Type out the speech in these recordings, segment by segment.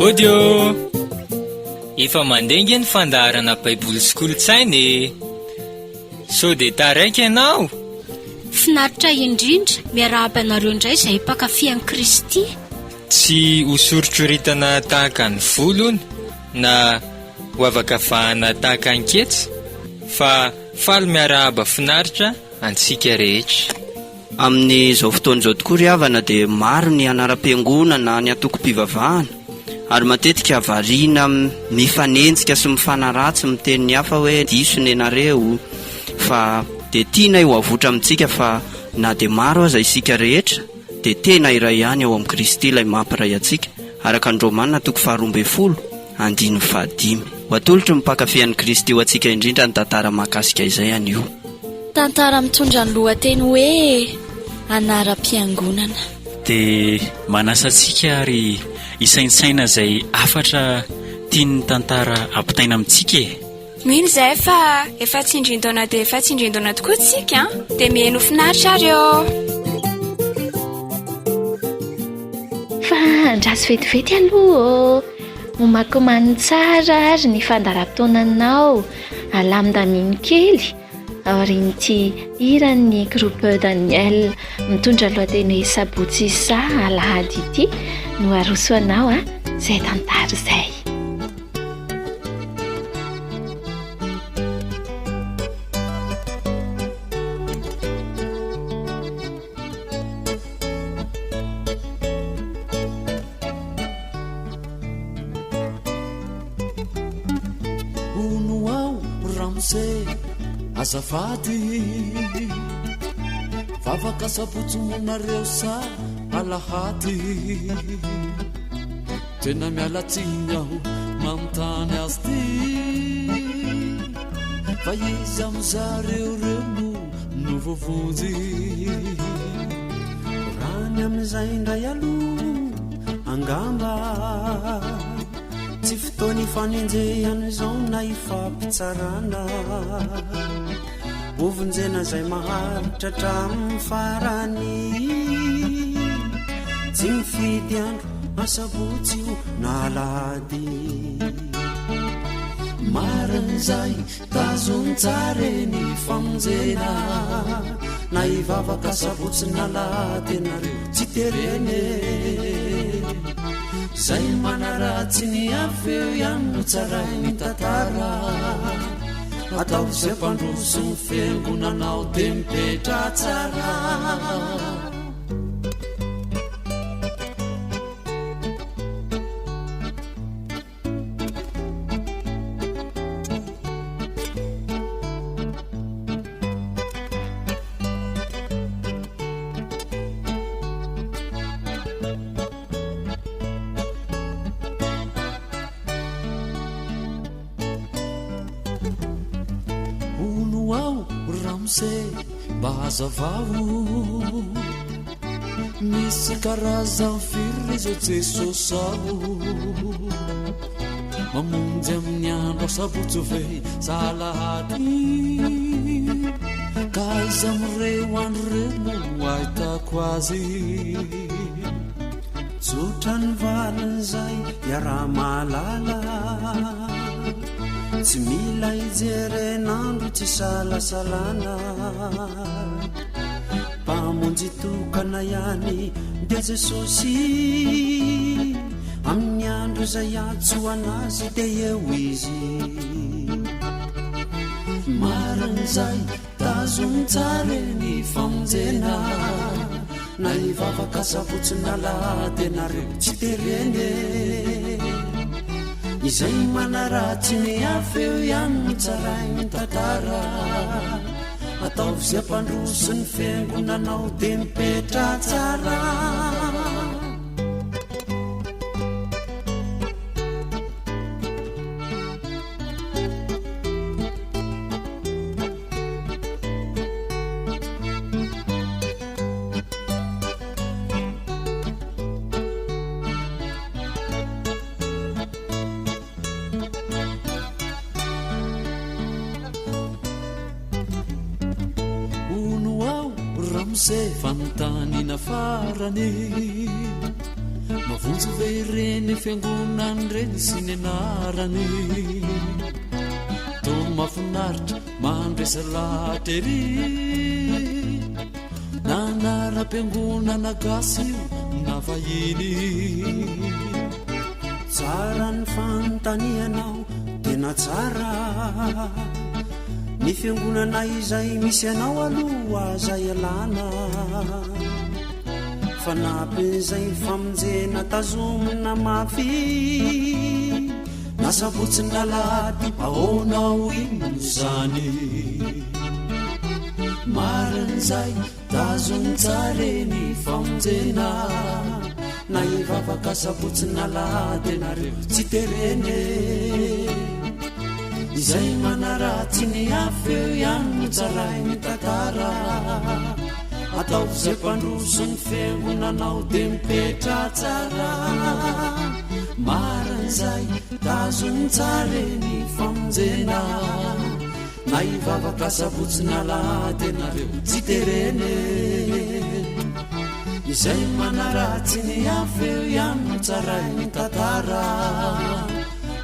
Odio efa mandengy ny fandarana baiboly sy kolotsainy so dia taraiky ianao. Finaritra indrindra miarahaba anareo indray izay mpankafy Kristy. Tsy hosoritsoritana tahaka ny volony na ho avakavahana tahaka anketsa fa faly miarahaba finaritra antsika rehetra. Amin'izao fotoan'izao tokoa ry havana dia maro ny anaram-piangonana ny atoko-pivavahana ary matetika variana mifanenjika sy mifanaratsy miteny hafa hoe diso ny anareo fa dia tiana io avotra amintsika fa na dia maro aza isika rehetra dia tena iray ihany ao amin'ny Kristy ilay mampiray antsika araka ny Romanina 12:15. Ho atolotro ny mpankafy Kristy ho antsika indrindra ny tantara mahakasika izay anio. Tantara mitondra ny lohateny hoe anaram-piangonana. Dia manasa antsika ary isainsaina izay afatra tiany tantara ampitaina amintsika e. Mino izay fa efa tsindrin-taona dia efa tsindrin-taona tokoa tsika dia mihaino finaritra reo. Fa andraso vetivety aloha homakomany tsara ary ny fandaram-potoananao alamindaminy kely aorian'ity iran'ny groupe Daniel mitondra lohateny hoe sabotsy isa alahady ity no arosoanao izay tantara izay. Azafady vavaka sabotsy monareo sa alahady tena mialatsiny aho mamotany azy ty fa izy amizareo reo no vovonjy rany amizay indray aloha angamba tsy fotoany fanenjehany zao na ifampitsarana ovonjena zay maharitra hatramin'ny farany tsy mifidy andro masabotsy io na alahady marin'izay tazony tsara ny famonjena na ivavaka sabotsy na alahady anareo tsy terene zay manaratsy ny afeo ihany no tsaray ny tantara atao izay mpandroso ny fiangonanao dia mipetra tsara. Mba hazavao misy karazany firy zao Jesosy ao mamonjy amin'ny andro sabotsy ve sa alahady ka iza mireo andro reo no ahitako azy tsotra ny valin'izay iaraha mahalala tsy mila ijerenandro tsy salasalana mpamonjy tokana ihany dia Jesosy amin'ny andro izay atsoanazy dia eo izy marin'izay tazony tsara ny famonjena na ivavaka sabotsy na alahady anareo tsy terene izay manaratsy ny afeo ihany no tsaray ny tantara ataovy izay mpandroso ny fiangonanao dia mipetra tsara. Fanotanina farany vonjy ve ireny fiangonany reny sy ny anarany to mahafinaritra mandresa lahatra ery nanara-piangonana gasy io na vahiny tsara ny fanontanianao tena tsara ny fiangonana izay misy anao aloha zay alana fanapen'izay famonjena tazomina mafy nasabotsiny lalady ahoanao ino zany marin'izay tazony tsareny famonjena na ivavaka sabotsiny lalady anareo tsy terene izay manaratsy ny afeo ihany no tsaray ny tantara ataovy zay mpandroso ny fiangonanao de mipetra tsara marin'izay tazony tsareny famonjena na ivavaka sabotsiny lalady anareo tsy terene izay manaratsy ny afeo ihany no tsaray ny tantara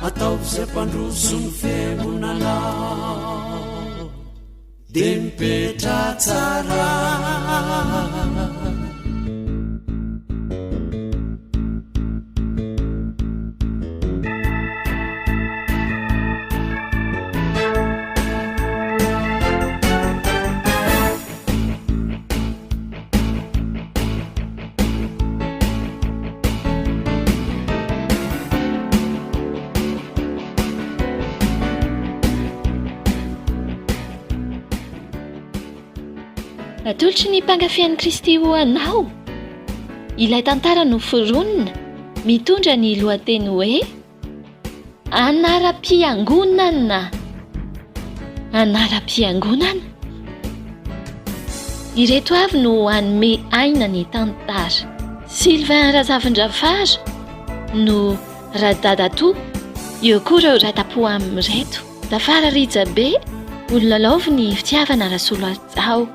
ataovy zay mpandroso ny fiangonanao de mipetra tsara Atolotry ny mpangafian'i Kristy ho anao. Ilay tantara no foronina mitondra ny lohateny hoe anaram-piangonana. Anaram-piangonana. Ireto avy no hanome aina ny tantara. Sylvain Razavindravary no radadatoa, eo koa ireo radapoa amin'ireto. Dafara Ritsabe olona laovy ny fitiavana Rasolo Atsao.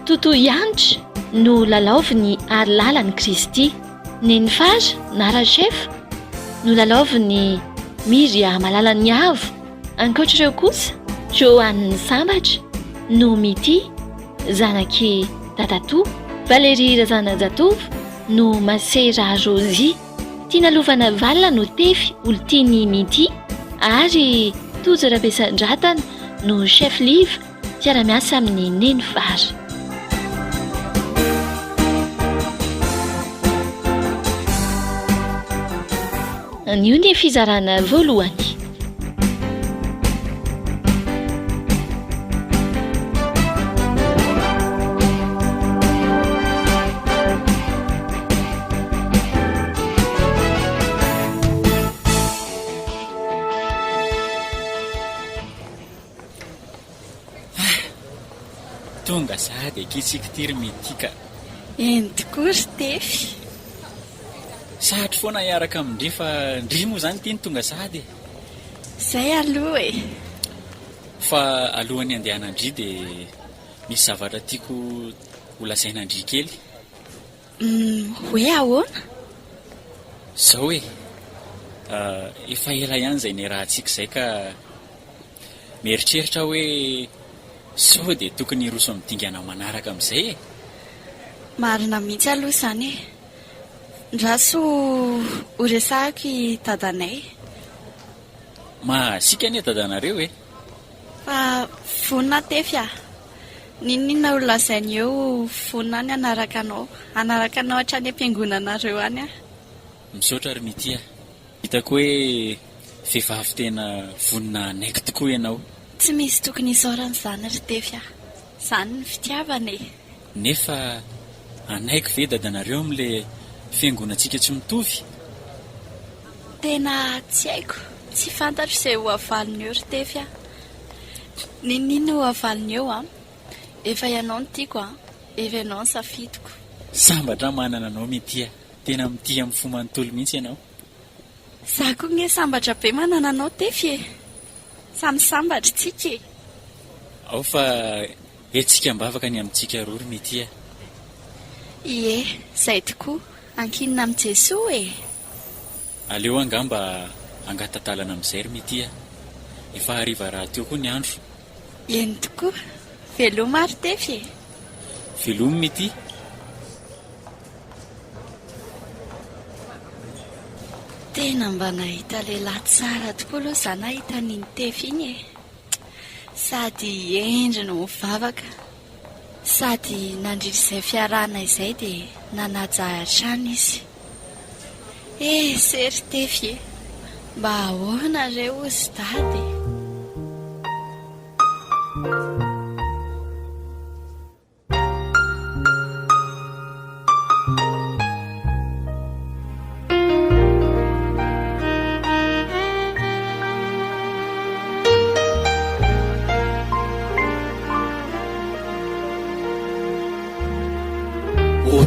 Toto Ianitra no lalaovy ny ary lalan'i Kristy. Nenifara Narachef no lalaovy ny Miria Malalany Avo. Ankoatr'ireo kosa Joanne Sambatra no Mity zanaky Dadatoa. Valérie Razanajatov no Masera Rosie. Tina Lovana Valina no Tefy Oltiny Mity ary Tojo Rabesandratana no chef livre fiara-miasa amin'ny Nenifara. Anio ny fizarana voalohany. Tonga sady akitsika mitika. Eny tokoa ry Tefy. Sahatry foana hiaraka amindry fa ndry moa zany tiany tonga sady. Zay aloha e. Fa alohan'ny andehanandry dia misy zavatra tiako ho lazainandry kely. Hoe ahoana? Zao hoe efa ela ihany zay ny rahantsika izay ka mieritreritra hoe sao dia tokony hiroso amin'ny dingana manaraka amin'izay e. Marina mihitsy aloha izany e. Ndraso ho resahako i dadanay. Masika anie dadanareo e. Fa vonina Tefy a. Ninona ho lazainy eo vonina any anaraka anao hatrany am-piangonanareo any a. Misaotra ary Mitia. Hitako hoe vehivavy tena vonina anaiko tokoa ianao. Tsy misy tokony isaorana izany ry Tefy a. Izany ny fitiavana e. Nefa anaiko ve dadanareo amin'ilay fiangonantsika tsy mitovy? Tena tsy haiko. Tsy fantatro izay ho avalony eo ry Tefy a. Ninona ho avalony eo a? Efa ianao no tiako a. Efa ianao no safidiko. Sambatra manana anao Mitia. Tena mitia amin'ny fo manontolo mihitsy ianao. Za koa nge sambatra be manana anao Tefy e. Samy sambatra tsika e. Ao fa etsika mbavaka ny amintsika rory Mitia. Ie, zay tokoa. Ankinina amin'ny Jesoa e. aleo angamba angatantalana amin'izay ry mitya, efa hariva raha teo koa ny andro. Eny tokoa, veloma ary tefy. Velomy mity. Tena mba nahita lehilahy tsara tokoa aloha za nahita n'iny tefy iny e. Sady endriny mivavaka, sady nandritra izay fiarahana izay dia nanaja hatrany izy. Sery tefy e, mba ahoana reo izy dady.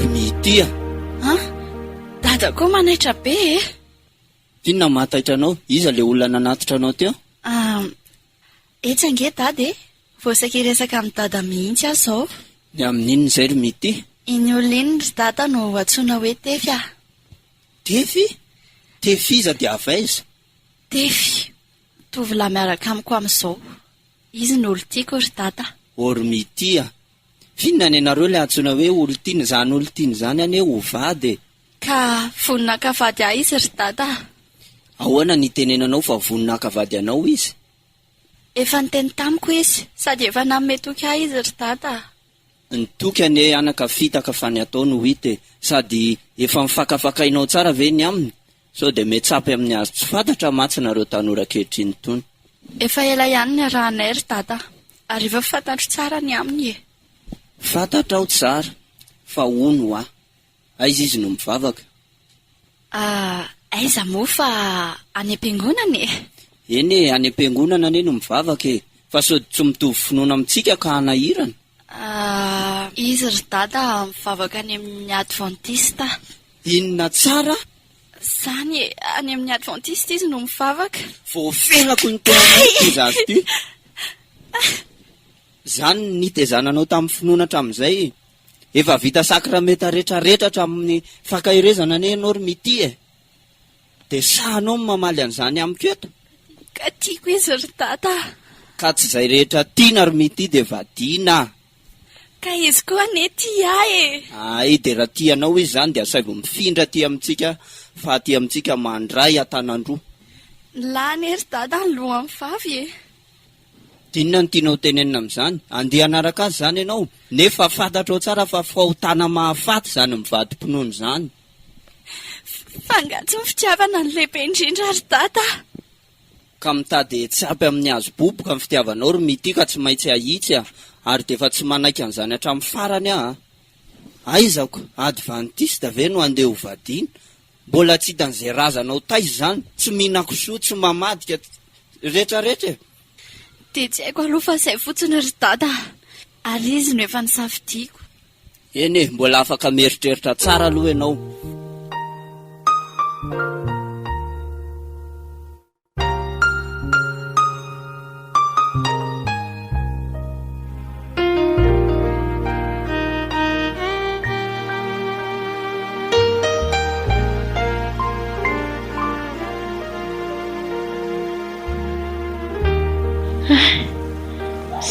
Mitya. Dada koa manaitra be e. Inona mahataitra anao? Iza le olona nanatitra anao teo? Etsange dady e, voasaky resaka amin'ny dada mihitsy aho zao. Ny amin'inona izay ry Mity? Iny olona iny ry dada no antsoina hoe tefy ah. Tefy? Tefy iza dia avaiza? Tefy, tovolahy miaraka amiko amin'izao. Izy no olo tiako ry dada. Ry Mitya. Finnany ianareo ilay antsoina hoe olontiana zany ane ho vady. Ka voninakavady ahy izy ry dada. Ahoana ny tenenanao fa voninakavady anao izy? Efa niteny tamiko izy, sady efa nanome toky ahy izy ry dada. Nitoky ane anaka fitaka fa ny atao no hite, sady efa mifakafakainao tsara ve ny aminy? So de metsapy amin'ny azo tsy fantatra matsy nareo tanora kehitriny tony. Efa ela ihany ny arahanay ry dada, ary efa fantatro tsara ny aminy e. Fantatra aho tsara, fa ono aho. Aiza izy no mivavaka? Aiza moa fa any am-piangonana e? Eny e, any am-piangonana ane no mivavaka e, fa sody tsy mitovy finoana amintsika ka hanahirana. Izy ry dada mivavaka any amin'ny Adventista. Inona tsara? Zany e, any amin'ny Adventista izy no mivavaka. Voafelako ny tena zazy ty. Zany nitezananao tamin'ny finoana hatramin'izay. Efa vita sakramenta rehetrarehetra hatramin'ny fakahirezana ane ianao ry Mity e. De sahanao mamaly an'izany amiko eto. Ka tiako izy ry dada. Ka tsy izay rehetra tiana ry Mity de vadiana. Ka izy koa ane tia e. De raha tianao izy zany de asaivy mifindra aty amintsika, fa aty amintsika mandray atanandroa. Lany ry dada ny lohan'ny vavy e. Tinona ny tianao tenenina amin'izany? Andeha hanaraka azy zany ianao, nefa fantatrao tsara fa fahotana mahafaty zany mivadi-pinoana zany. Fangatsy ny fitiavana ny lehibe indrindra ry dada. Ka mitady tsapy amin'ny hazo boboka ny fitiavanao ry Mity ka tsy maintsy ahitsy ary de efa tsy manaiky an'izany hatramin'ny farany aho. Aizako, Adventista ve no andeha ho vadiana? Mbola tsy hitan'izay razanao taiza zany, tsy mihinan-kisoa, tsy mamadika rehetrarehetra. De tsy haiko aloha fa izay fotsiny ry dada, ary izy no efa nisafidiako. Eny e, mbola afaka mieritreritra tsara aloha ianao.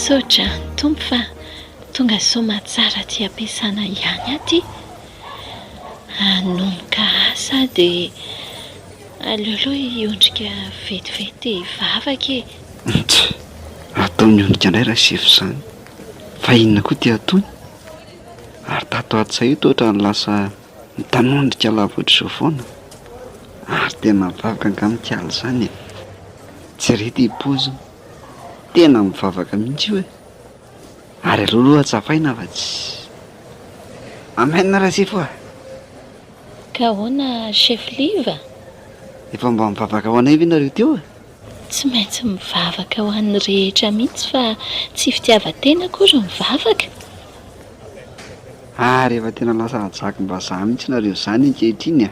Sotra tompo fa tonga soma tsara ty ampiasana ihany aty. Anomboka asa dia aleoloha iondrika vetivety vavaka e. Ataony ondrika indray raha sefo izany. Fa inona koa ty ataony? Ary tato ato izay io toatra ny lasa mitanondrika lavoatra izao foana. Ary tena mivavaka angamikaly izany e. Jerety hipozy. Tena mivavaka mihitsy io e. Ary aloha atsapaina fa tsy amaina raha sefo a. Ka ahoana chef liva? Efa mba mivavaka ho anay ve nareo teo a? Tsy maintsy mivavaka ho an'ny rehetra mihitsy fa tsy fitiavan-tena koa mivavaka. Ary efa tena lasa hajakom-bazaha mihitsy nareo izany ankehitriny a.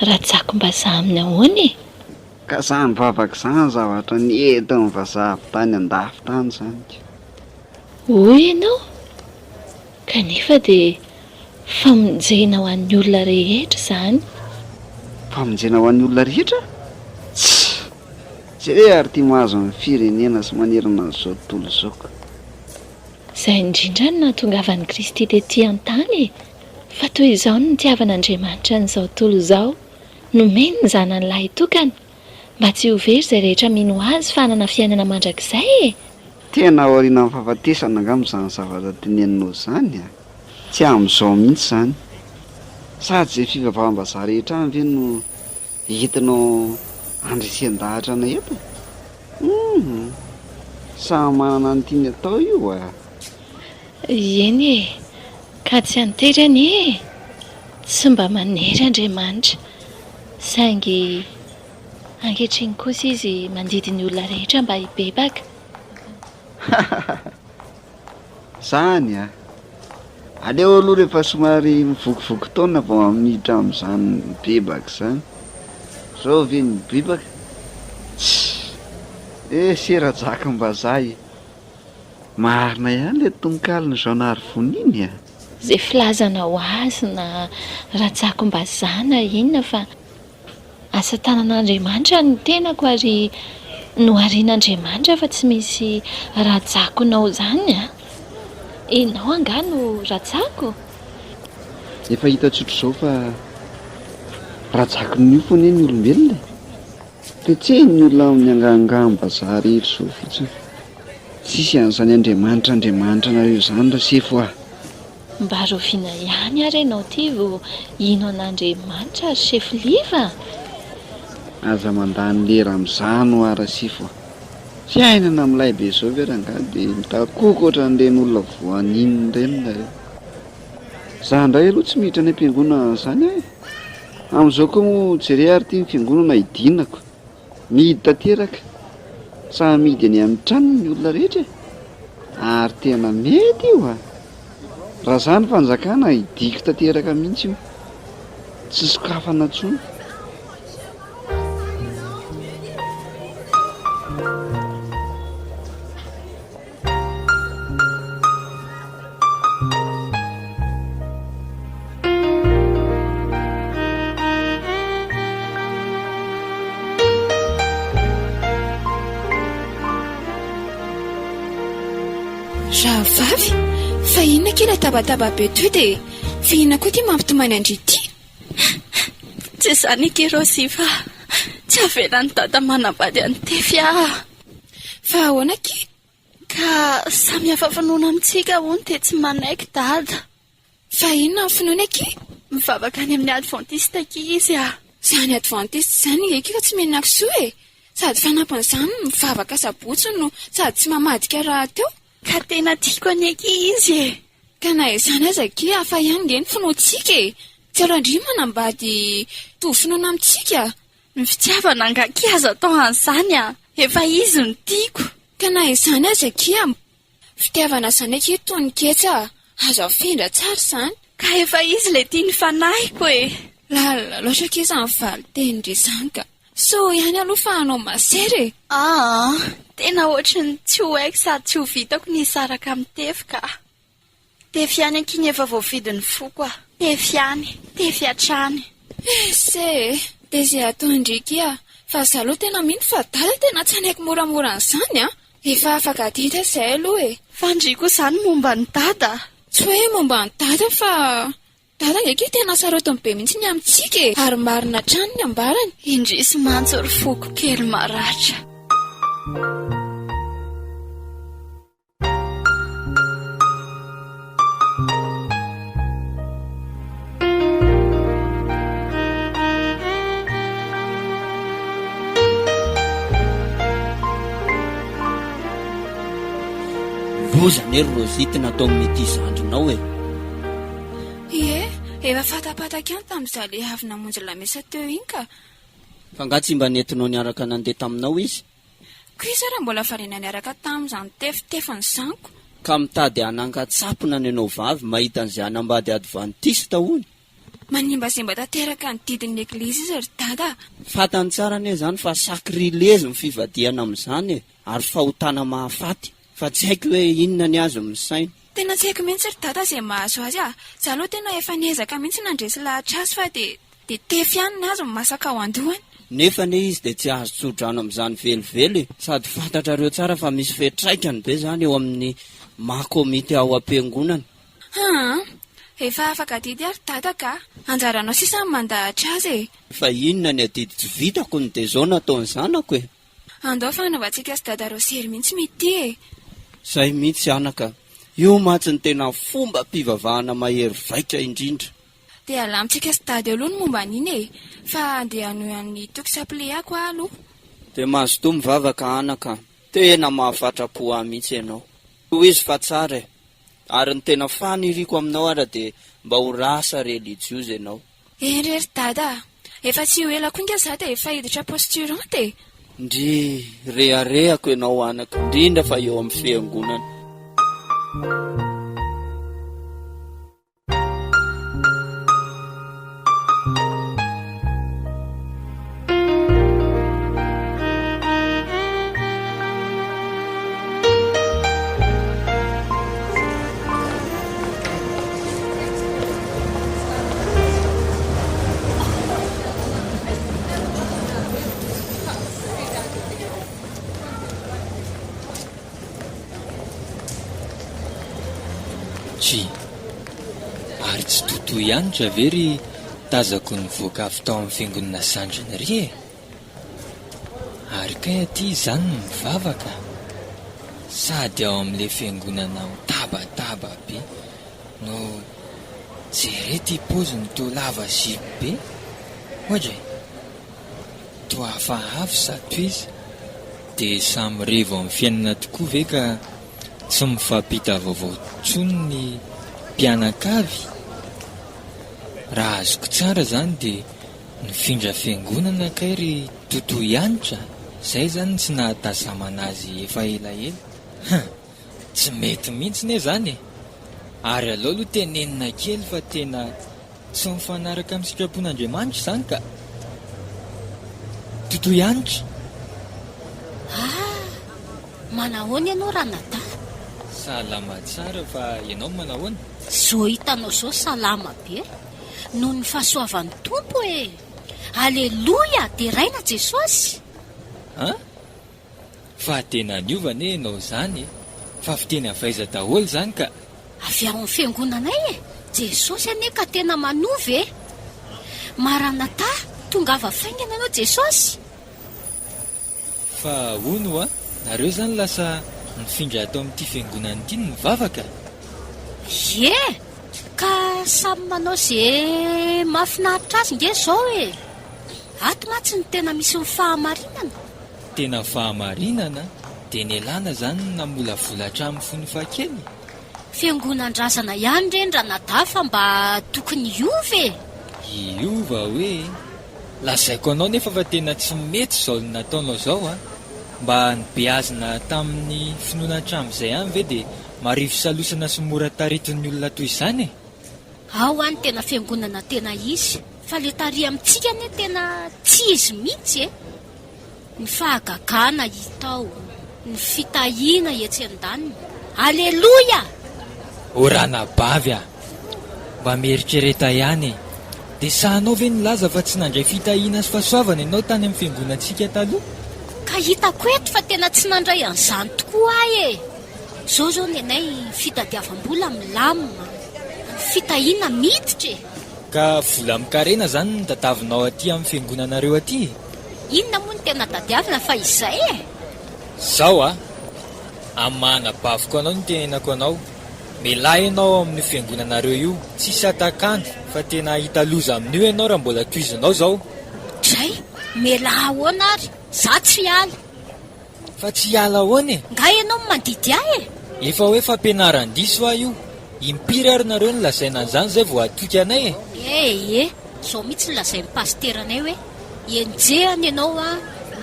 Rajakom-bazaha amin'ny ahoana e? Ka zany vavaka izany zavatra ny entin'ny vazaha avy tany andafy tany izany. Hoy ianao? Kanefa dia famonjena ho an'ny olona rehetra izany. famonjena ho an'ny olona rehetra? Tsy re ary tia mahazo amin'ny firenena sy manerana an'izao tontolo izao ka. Izay indrindra no nahatongavan'i Kristy tetỳ an-tany fa toy izao no nitiavan'Andriamanitra n'izao tontolo izao nomeny ny zanany lahy tokana mba tsy ho very izay rehetra mino azy fa hanana fiainana mandrakizay e. Tena aoriana amin'ny fahafatesana angamb'izany zavatra teneninao izany a. Tsy amin'izao mihitsy izany. Sady izay fivavaham-bazaha rehetra any ve no entinao andresen-dahatra na eto? Samy manana ny tiany atao io a. Eny e, ka tsy anterany e. Tsy mba manery Andriamanitra saingy ankehitriny kosa izy mandidy ny olona rehetra mba hibebaka. Zany a. Aleo aloha rehefa somary mivokivoky taona vao miditra amin'izany bebaka izany. Zao ve ny bebaka? Sera-jakim-bazaha. Marina ihany le tononkalo ny Jeanard Voniny a. Izay filazana ho azy na rajako-mbazaha na inona fa asa tanan'Andriamanitra ny tenako ary noharian'Andriamanitra fa tsy misy rajakonao izany a. Ianao anga no rajako? Efa hita tsotro izao fa rajakon'io foana ny olombelona. Petsehiny ny olona amin'ny angangambazaha rehetra izao fotsiny. Tsisy an'izany Andriamanitra nareo izany raha sefo ah. Mba roviana ihany ary ianao ty vo ino an'Andriamanitra ary sefo liva. Aza mandany lera amin'izany ho ara sefo. Fiainana amin'ilay be izao ve rangahy dia mitakoko ohatran'ireny olona voan'inona ireny nareo. Izaho indray aloha tsy miditra any am-piangonana izany ahy. Amin'izao koa moa jereo ary tia ny fiangonana hidinako. Mihidy tanteraka. Sa mihidy any amin'ny tranony ny olona rehetra. Ary tena mety io ah. Raha izany fanjakana hidiko tanteraka mihitsy io. Tsy sokafana intsony. Rahavavy, fa inona kely tabataba be toy dia fihinana koa ty mampitomany andrity? Tsy izany Kirosy fa tsy avelan'ny dada manambady any tefy ah. Fa ahoana ky? Ka samy hafa finoana amintsika hono dia tsy manaiky dada. Fa inona ny finoana ky? Mivavaka any amin'ny Adventiste ky izy ah. Izany Adventiste izany eky tsy menako soa e. Sady fanampin'izany mivavaka sabotsy no sady tsy mamadika raha teo. Ka tena tiako aneky izy e. Ka na izany aza ky hafa ihany nge ny finoantsika e. Tsy alondry manambady tovy finoana amintsika. Ny fitiavana angaky aza atao an'izany ah. Efa izy no tiako. Ka na izany aza ky fitiavana izany eky tony ketsa azo afindra tsara izany. Ka efa izy le tia ny fanahiko e. Lalala loatra ke izany valy teny ndry izany ka. So ihany aloha fa anao masery e. Tena ohatrany tsy ho haiko sady tsy ho vitako ny saraka amin'ny tefy ka. Tefy ihany ankiny efa voavidy ny foko ah. Tefy ihany, tefy hatrany. Se, dia izay atao ndriky fa izaho aloha tena mino fa dada tena tsy hanaiky moramora an'izany ah. Efa afaka dita izay aloha e. Fa ndriko izany momba ny dada. Tsy hoe momba ny dada fa dada ngeky tena sarotiny be mihitsy ny amintsika e. Ary marina trano ny ambarany. Indrisy mantsy ry foko kely maratra. Lozany ery Rosity natao mety zandrinao e. Efa fatapataka ihany tamin'izaho le avy namonjy lamesa teo iny ka. Fa nga tsy mba nentinao niaraka nandeha taminao izy? Koa izy raha mbola variana niaraka tamin'izany tefitefiny zaniko. Ka mitady hanangatsapona ny anao vavy mahita an'izay hanambady Adventiste hono. Manimbazimba tanteraka ny didin'ny eglizy izy ry dada. Fatany tsara anie izany fa sakrilezy ny fivadiana amin'izany e. Ary fahotana mahafaty. Fa tsy haiko hoe inona ny azo misaina. Tena tsy haiko mihitsy ry dada izay mahazo azy ah. Izaho aloha tena efa niezaka mihitsy nandresy lahatra azy fa dia dia tefy ihany ny azo ny masaka ao andohany. nefa ne izy dia tsy azo tsodrano amin'izany velively sady fantatrareo tsara fa misy fetraikany be zany eo amin'ny makomity ao am-piangonana. Efa afaka didy ary dada ka anjaranao sisa ny mandahatra azy e. Fa inona ny adidy tsy vitako ny dia zao nataony zanako e. Andao fanaovantsika sy dada Rosery mihitsy mity e. Zay mihitsy anaka, io matsy ny tena fomba mpivavahana mahery vaika indrindra. Dia alamitsika sy dada aloha ny momba an'iny e, fa andeha hanohan'ny tokisapleako aloha. Dia mazotoa mivavaka anaka, tena mahafatra-po ahy mihitsy ianao. Ho izy fa tsara e, ary ny tena faniriko aminao ara dia mba ho rasa religiozy ianao. Enrery dada, efa tsy ho ela koa inga za dia efa hiditra posturante e. Ndry reharehako ianao anaka, indrindra fa eo amin'ny fiangonana. Ary tsy totoy ihany dra very tazako ny voaka avy tao amin'ny fiangonana Sandriny ry e. Ary kay aty izany ny mivavaka sady ao amin'ilay fiangonana mitabataba be no jere ty poziny to lava zipo be ohatra to hafahavy sato izy dia samy revo amin'ny fiainana tokoa ve ka tsy mifampita vaovao tsony ny mpianakavy. Raha azoko tsara zany dia nifindra fiangonana kay ry totoy anitra, zay zany tsy nahatazamana azy efa elaela. Tsy mety mihitsy ne zany e. Ary aleo aloha tenenina kely fa tena tsy mifanaraka amin'ny sitrapon'Andriamanitra zany ka. Totoy anitra. Manahoana ianao raha nata? Salama tsara fa ianao manahoana? Zao hitanao zao salama be noho ny fahasoavan'ny tompo e. Aleloia, dia raina Jesosy. Fa tena niovana ianao zany e. Fa fiteny avaiza daholo zany ka. Avy ao amin'ny fiangonanay e. Jesosy ane ka tena manovy e. Maranata, tonga avafaingana anao Jesosy. Fa hono nareo zany lasa nifindra atao amin'ity fiangonana ity ny mivavaka. Ye, ka samy manao izay mahafinaritra azy nge zao e. Ato matsy ny tena misy ny fahamarinana. Tena fahamarinana dia nialana zany namolavolatra amin'ny fony fakely. Fiangonan-drazana ihany reny raha nadafa mba tokony iova e. Iova hoe lazaiko anao nefa fa tena tsy mety zao ny nataonao zao mba nibeazina tamin'ny finoana hatramin'izay any ve dia marivo salosana sy mora taritin'ny olona toy izany e. Ao any tena fiangonana tena izy, fa le tary amintsika ane tena tsy izy mihitsy e. Ny fahagagana hitao, ny fitahiana etsy an-daniny. Aleloia! Orana bavy mba mieritrereta ihany e. Dia sahanao ve nilaza fa tsy nandray fitahiana sy fahasoavana ianao tany amin'ny fiangonantsika taloha? Ka hitako eto fa tena tsy nandray an'izany tokoa ahy e. Zao zao nenay fitadiavam-bola milamina, fitahiana miditra e. Ka vola mikarena zany ny tadavinao aty amin'ny fiangonanareo aty? Inona moa ny tena tadiavina fa izay e? Zao amin'ny mahanabaviko anao ny tenenako anao. Milahy ianao amin'ny fiangonanareo io, tsisy atakana fa tena hita loza amin'io ianao raha mbola toizinao zao. Dray, mialahy ahoana ary, za tsy hiala. Fa tsy hiala ahoana e? Nga ianao mandidy ahy e? Efa hoe fampianaran-diso aho io. Impiry ary nareo ny lazaina an'izany zay vao atoky anay e. Zao mihitsy ny lazain'ny pasteranay hoe enjehany ianao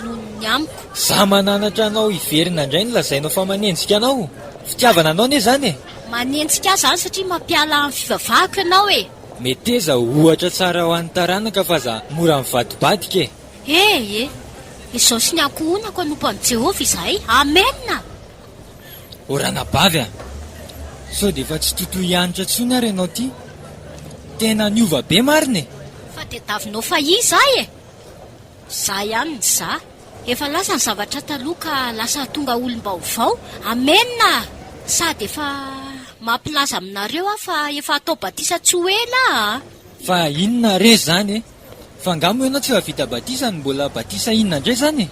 noho ny amiko. Za mananatra anao iverina indray ny lazainao fa manenjika anao. Fitiavana anao ne zany e? Manenjika zany satria mampiala amin'ny fivavahako ianao e. Meteza ohatra tsara ho an'ny taranaka fa za mora mivadibadika e. Izao sy ny ankohonako anompan'i Jehovah izahay. Amen. Orana bavy sao dia efa tsy totoy anitra tsony ary ianao ty. Tena niova be marina e. Fa dia davinao fa iza e? Za ihany za. Efa lasa ny zavatra taloha ka lasa tonga olom-baovao. Amenna! Sady efa mampilaza aminareo fa efa atao batisa tsy ho ela. Fa inona re zany e? Fa angamo ianao tsy efa vita batisa ny mbola batisa inona indray zany e?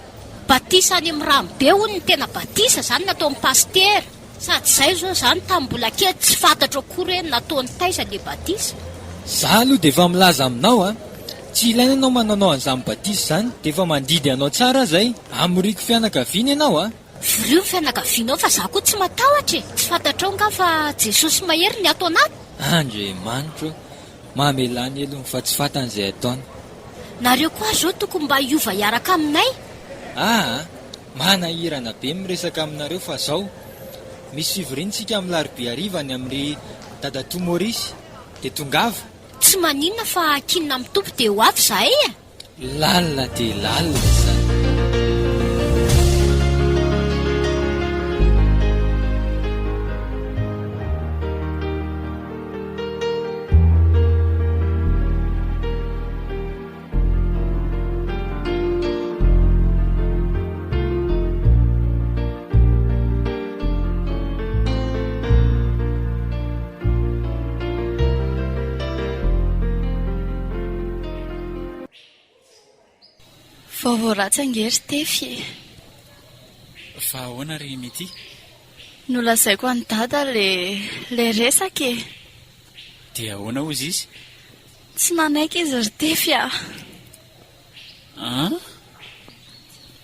Batisa any amin'ny Rambe hono ny tena batisa zany nataon'ny pastera. Sady zay zao zany tamin'ny mbola kely tsy fantatra akory hoe nataon'ny taiza le batisa. Za aloha dia efa milaza aminao tsy ilaina ianao mananao an'izany batisa zany, dia efa mandidy anao tsara zay. Amoriko fianakaviana ianao Virio ny fianakavianao fa za koa tsy matahotra e. Tsy fantatrao nga fa Jesosy mahery ny ato anaty. Andriamanitra, mamelany elo fa tsy fantan'izay ataony. Nareo koa zao tokony mba hiova hiaraka aminay. Manahirana be miresaka aminareo fa zao misy fivoriantsika amin'ny Larobia hariva ny amin'ny Dadatoa Maurice dia tongava. Tsy maninona fa kinona amin'ny tompo dia ho avy zahay e. Lalina dia lalina zany. Vaovao ratsy angery Tefy. Fa ahoana ry mety? Nolazaiko any dada le resaka e. Dia ahoana ozy izy? Tsy nanaiky izy ry Tefy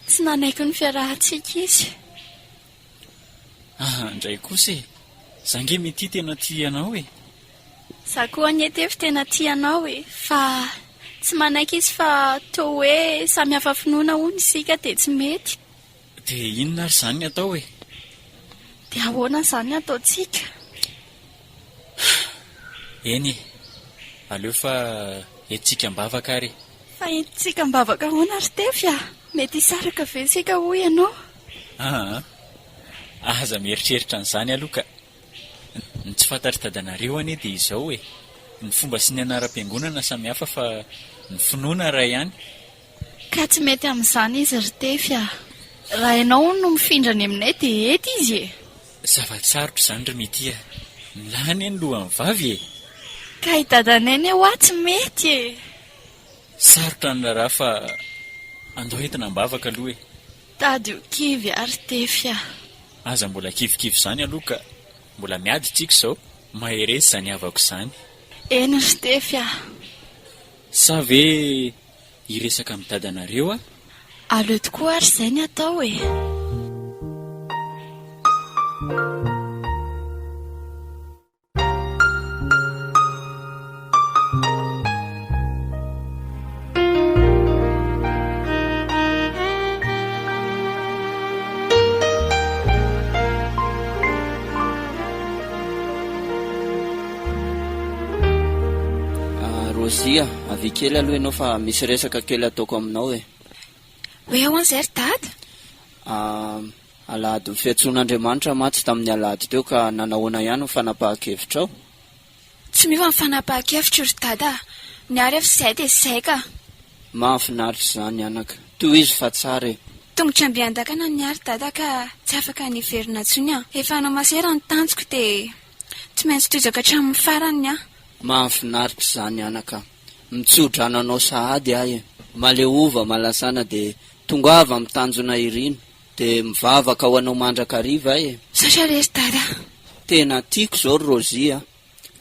Tsy nanaiky ny fiarahantsika izy. Indray kosa e. Zange mety tena tianao e. Za koa anie Tefy tena tianao e. Fa tsy manaiky izy fa toa hoe samy hafa finoana hono isika dia tsy mety. Dia inona ary zany atao e? Dia ahoana zany ataontsika? Eny e, aleo fa entsika mbavaka ary. Fa entsika mbavaka hoana ry Tefy mety hisaraka ve sika ho ianao? Aza mieritreritra an'izany aloha ka. Ny tsy fantatry dadanareo anie dia izao e. Ny fomba sy ny anaram-piangonana samy hafa fa ny finoana ray ihany. Ka tsy mety amin'izany izy ry Tefy raha ianao no mifindrany aminay dia ety izy e. Zava-tsarotra izany ry mety milany ny lohan'ny vavy e. Ka i dadanay ny hoa tsy mety e. Sarotra ny raharaha fa andao entina mbavaka aloha e. Tady ho kivy ary Tefy Aza mbola kivikivy izany aloha ka mbola miady tsika izao. Maheresy izany havako izany. Eny ry Tefy Sa ve hiresaka amin'ny dadanareo aleo tokoa ary izay ny atao e. Rozia, avy kely aloha ianao fa misy resaka kely ataoko aminao e. Hoe ahoan'izay ry dada? Alahady ny fiantsoan'Andriamanitra matsy tamin'ny alahady teo ka nanahoana ihany ny fanapahan-kevitra ao. Tsy miova ny fanapahan-kevitra ry dada. Niary efa izay dia izay ka. Mahafinaritra izany anaka. Toy izy fa tsara e. Tongotra ambiandakana niary dada ka tsy afaka niverina intsony Efa anao masera ny tanjoko dia tsy maintsy tozaka hatramin'ny farany Mahafinaritra izany anaka. Mitsodrana sahady ahy e. Maleova malasana dia tongava amin'ny tanjona irino dia mivavaka ho anao mandrakariva e. Satra rery dada. Tena tiako izao Rozia.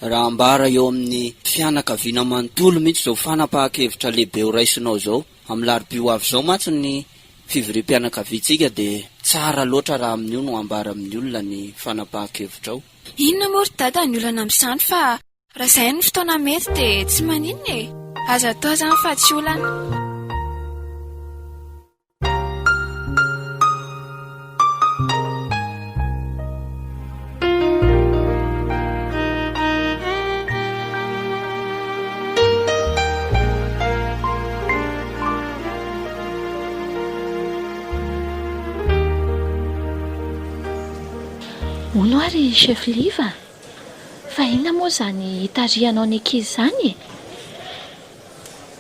Raha ambara eo amin'ny fianakaviana manontolo mihitsy izao fanapahan-kevitra lehibe ho raisinao izao. Amin'ny Larobia ho avy izao matsy ny fivorim-pianakaviantsika dia tsara loatra raha amin'io no ambara amin'ny olona ny fanapahan-kevitra ao. Inona moa ry dada ny olana amin'izany fa raha izay ny fotoana mety dia tsy maninona e. Aza atao izany fa tsy olana. Hono ary chef liva? Fa inona moa izany hitarihanao ny ankizy izany e?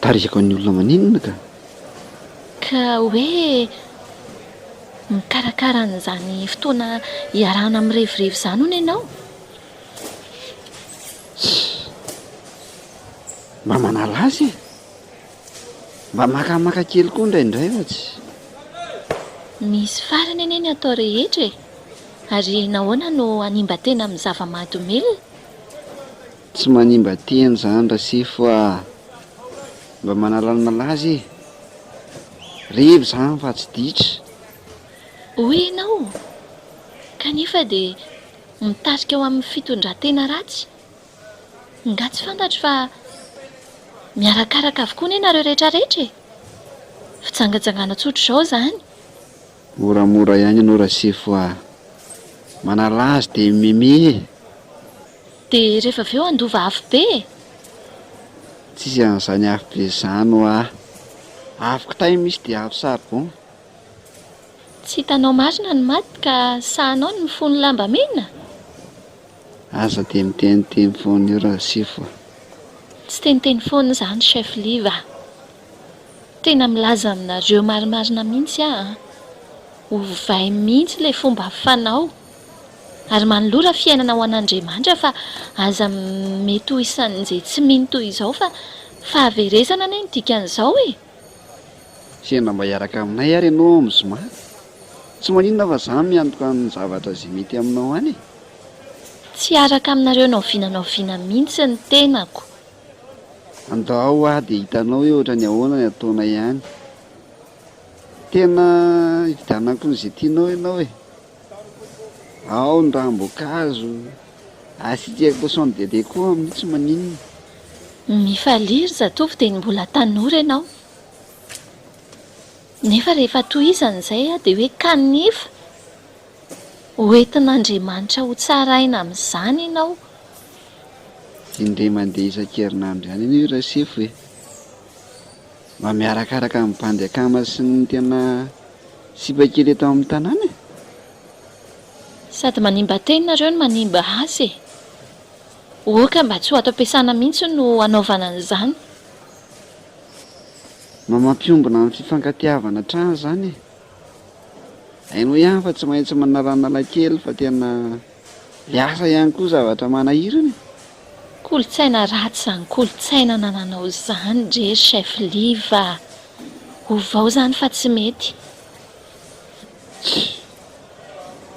Tarihako ny olona maninona ka hoe mikarakara n'izany fotoana iarahana amin'ny revirevy izany hono ianao. Mba manala azy mba makamaka kely koa indraindray fa tsy Misy farany eny ny atao rehetra e. Ary nahoana no animba tena amin'ny zava-mahadomelina? tsy manimba teny zany Rasifo mba manalanala azy revy zany fa tsy ditra. Hoy ianao kanefa dia mitarika ao amin'ny fitondran-tena ratsy. Nga tsy fantatro fa miarakaraka avokoa ianareo rehetrarehetra e. Fitsangajangana tsotra izao zany. Moramora ihany ianao Rasifo manala azy dia meme. Dia rehefa avy eo andova afo be e. Tsisy an'izany afo be izany afo kitay misy dia afo saribon. Tsy hitanao marina ny maty ka sahanao ny mifono lamba mena. Aza dia miteniteny foana io Rasifo. Tsy teniteny foana izany chef Liva. Tena milaza aminareo marimarina mihitsy Ovay mihitsy ilay fomba fanao. Ary manolora fiainana ho an'Andriamanitra fa aza mety ho isan'izay tsy mino toy izao fa fahaverezana anie ny dikan'izao e. Sena mba hiaraka aminay ary ianao amin'ny zoma. Tsy maninona fa izany miantoka amin'ny zavatra izay mety aminao any. Tsy araka aminareo naovinanaoviana mihitsy ny tenako. Andao dia hitanao hoe ohatra ny ahoana ny ataona ihany. Tena hividanako n'izay tianao ianao e. Ao ny ranom-boankazo asitrako son dede koa amin'ny tsy maninona. Mifaliry zatovy dia mbola tanora ianao. Nefa rehefa tohizan'izay dia hoe kanefa hoentin'Andriamanitra ho tsaraina amin'izany ianao. Indray mandeha isan-kerinandro ihany ianao Rasifo e. Mba miarakaraka amin'ny bandy akama sy ny tena sipakely eto amin'ny tanàna e. Sady manimba teny nareo no manimba azy e. Oka mba tsy ho ato am-piasana mihitsy no anaovana an'izany. Mampiombona amin'ny fifankatiavana trano zany e. Hainao ihany fa tsy maintsy manalanala kely fa tena liasa ihany koa zavatra manahirana. Kolotsaina ratsy izany kolotsaina nananao izany ndre chef Liva. Ovao izany fa tsy mety.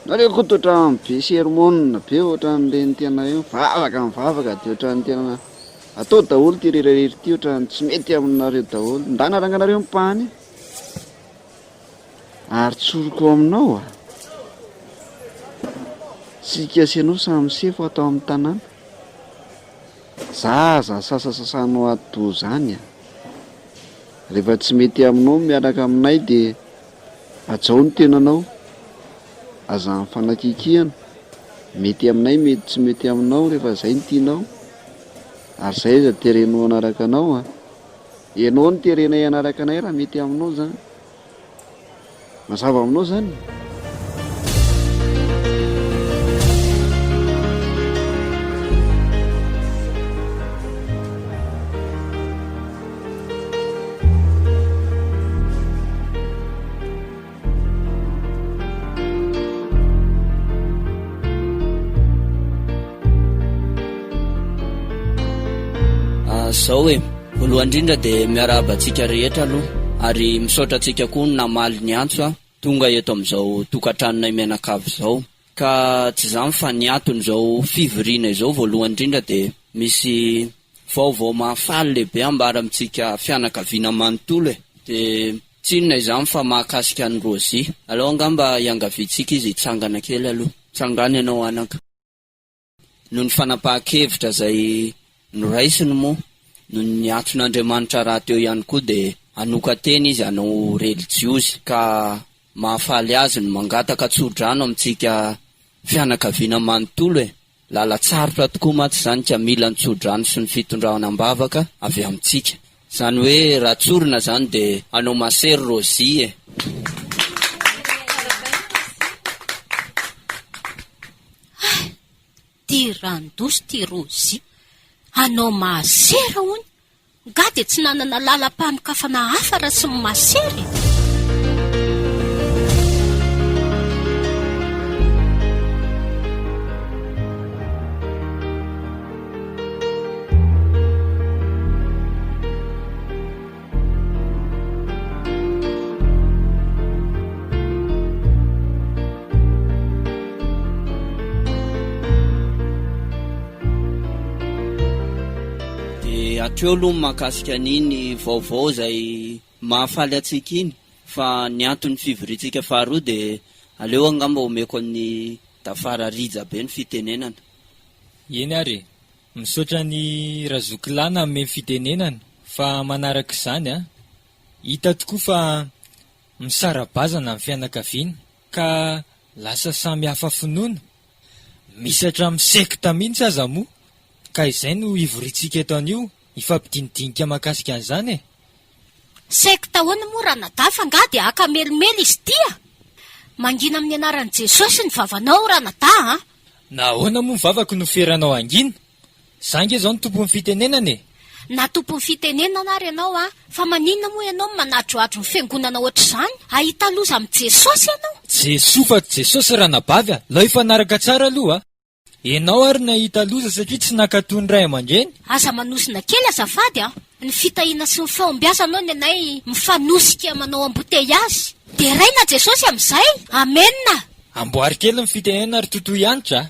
Nareo koa toatra be sermona be ohatran'ireny tena eo vavaka mivavaka dia ohatran'ny tena atao daholo ty rehetrarehetra ty ohatran'ny tsy mety aminareo daholo. Ndanaranga-nareo mipahany ary tsoroko aminao tsika asianao samy sefo atao amin'ny tanàna. Zaza sasasasanao ato zany rehefa tsy mety aminao miaraka aminay dia ajao ny tenanao. Aza amin'ny fanakikihana mety aminay mety tsy mety aminao rehefa izay ny tianao. Ary izay iza terenao anaraka anao ianao ny terenay anaraka anay raha mety aminao zany. Mazava aminao zany. Zao hoe voalohany indrindra dia miarahaba antsika rehetra aloha ary misaotra antsika koa ny namaly ny antso tonga eto amin'izao tokantranonay mianakavy izao. Ka tsy izany fa ny anton'izao fivoriana izao voalohany indrindra dia misy vaovao mahafaly lehibe ambara amintsika fianakaviana manontolo dia tsy inona izany fa mahakasika ny Rozy. Aleo angamba iangaviantsika izy hitsangana kely aloha. Tsangana ianao anaka. Noho ny fanapahan-kevitra izay noraisiny moa noho ny anton'Andriamanitra raha teo ihany koa dia anoka teny izy hanao relijiosy ka mahafaly azy no mangataka tsodrano amintsika fianakaviana manontolo lalatsarotra tokoa matsy izany ka mila ny tsodrano sy ny fitondrana am-bavaka avy amintsika. Izany hoe raha tsorina izany dia hanao masery Rozy Ty randosy ty Rozy anao mahasera hony Nga dia tsy nanana lalam-panokafana hafa raha sy masery. Atreo aloha mahakasika an'iny vaovao izay mahafaly atsika iny, fa ny antony fivorintsika faharoa dia aleo angamba omeko amin'ny Dafara Ridzabe ny fitenenana. Eny ary, misaotra ny razokilana amin'ny fitenenana, fa manaraka izany hita tokoa fa misara-bazana amin'ny fianakaviana, ka lasa samy hafa finoana, misy hatramin'ny sekta mihitsy aza moa, ka izay no ivorintsika eto an'io, ifampidinidinika mahakasika an'izany. Sekta hoana moa raha nadafa nga dia haka melimely izy tia. Mangina amin'ny anaran'i Jesosy ny vavanao raha nada. Nahoana moa ny vavako no feranao angina? Zange izao ny tompon'ny fitenenana e. Na tompon'ny fitenenana ary ianao fa maninona moa ianao manadroadro ny fiangonana ohatr'izany? Ahita loza amin'ny Jesosy ianao. Jesosy fa Jesosy raha nabavy lao ifanaraka tsara aloha Ianao ary nahita loza satria tsy nakatony ray aman-dreny. Aza manosina kely azafady ny fitahiana sy ny fahombiazanao ny anay mifanosika manao amboteiazy. Dia raina Jesosy amin'izay. Amenna. Amboary kely ny fitenenana ary totoy anitra.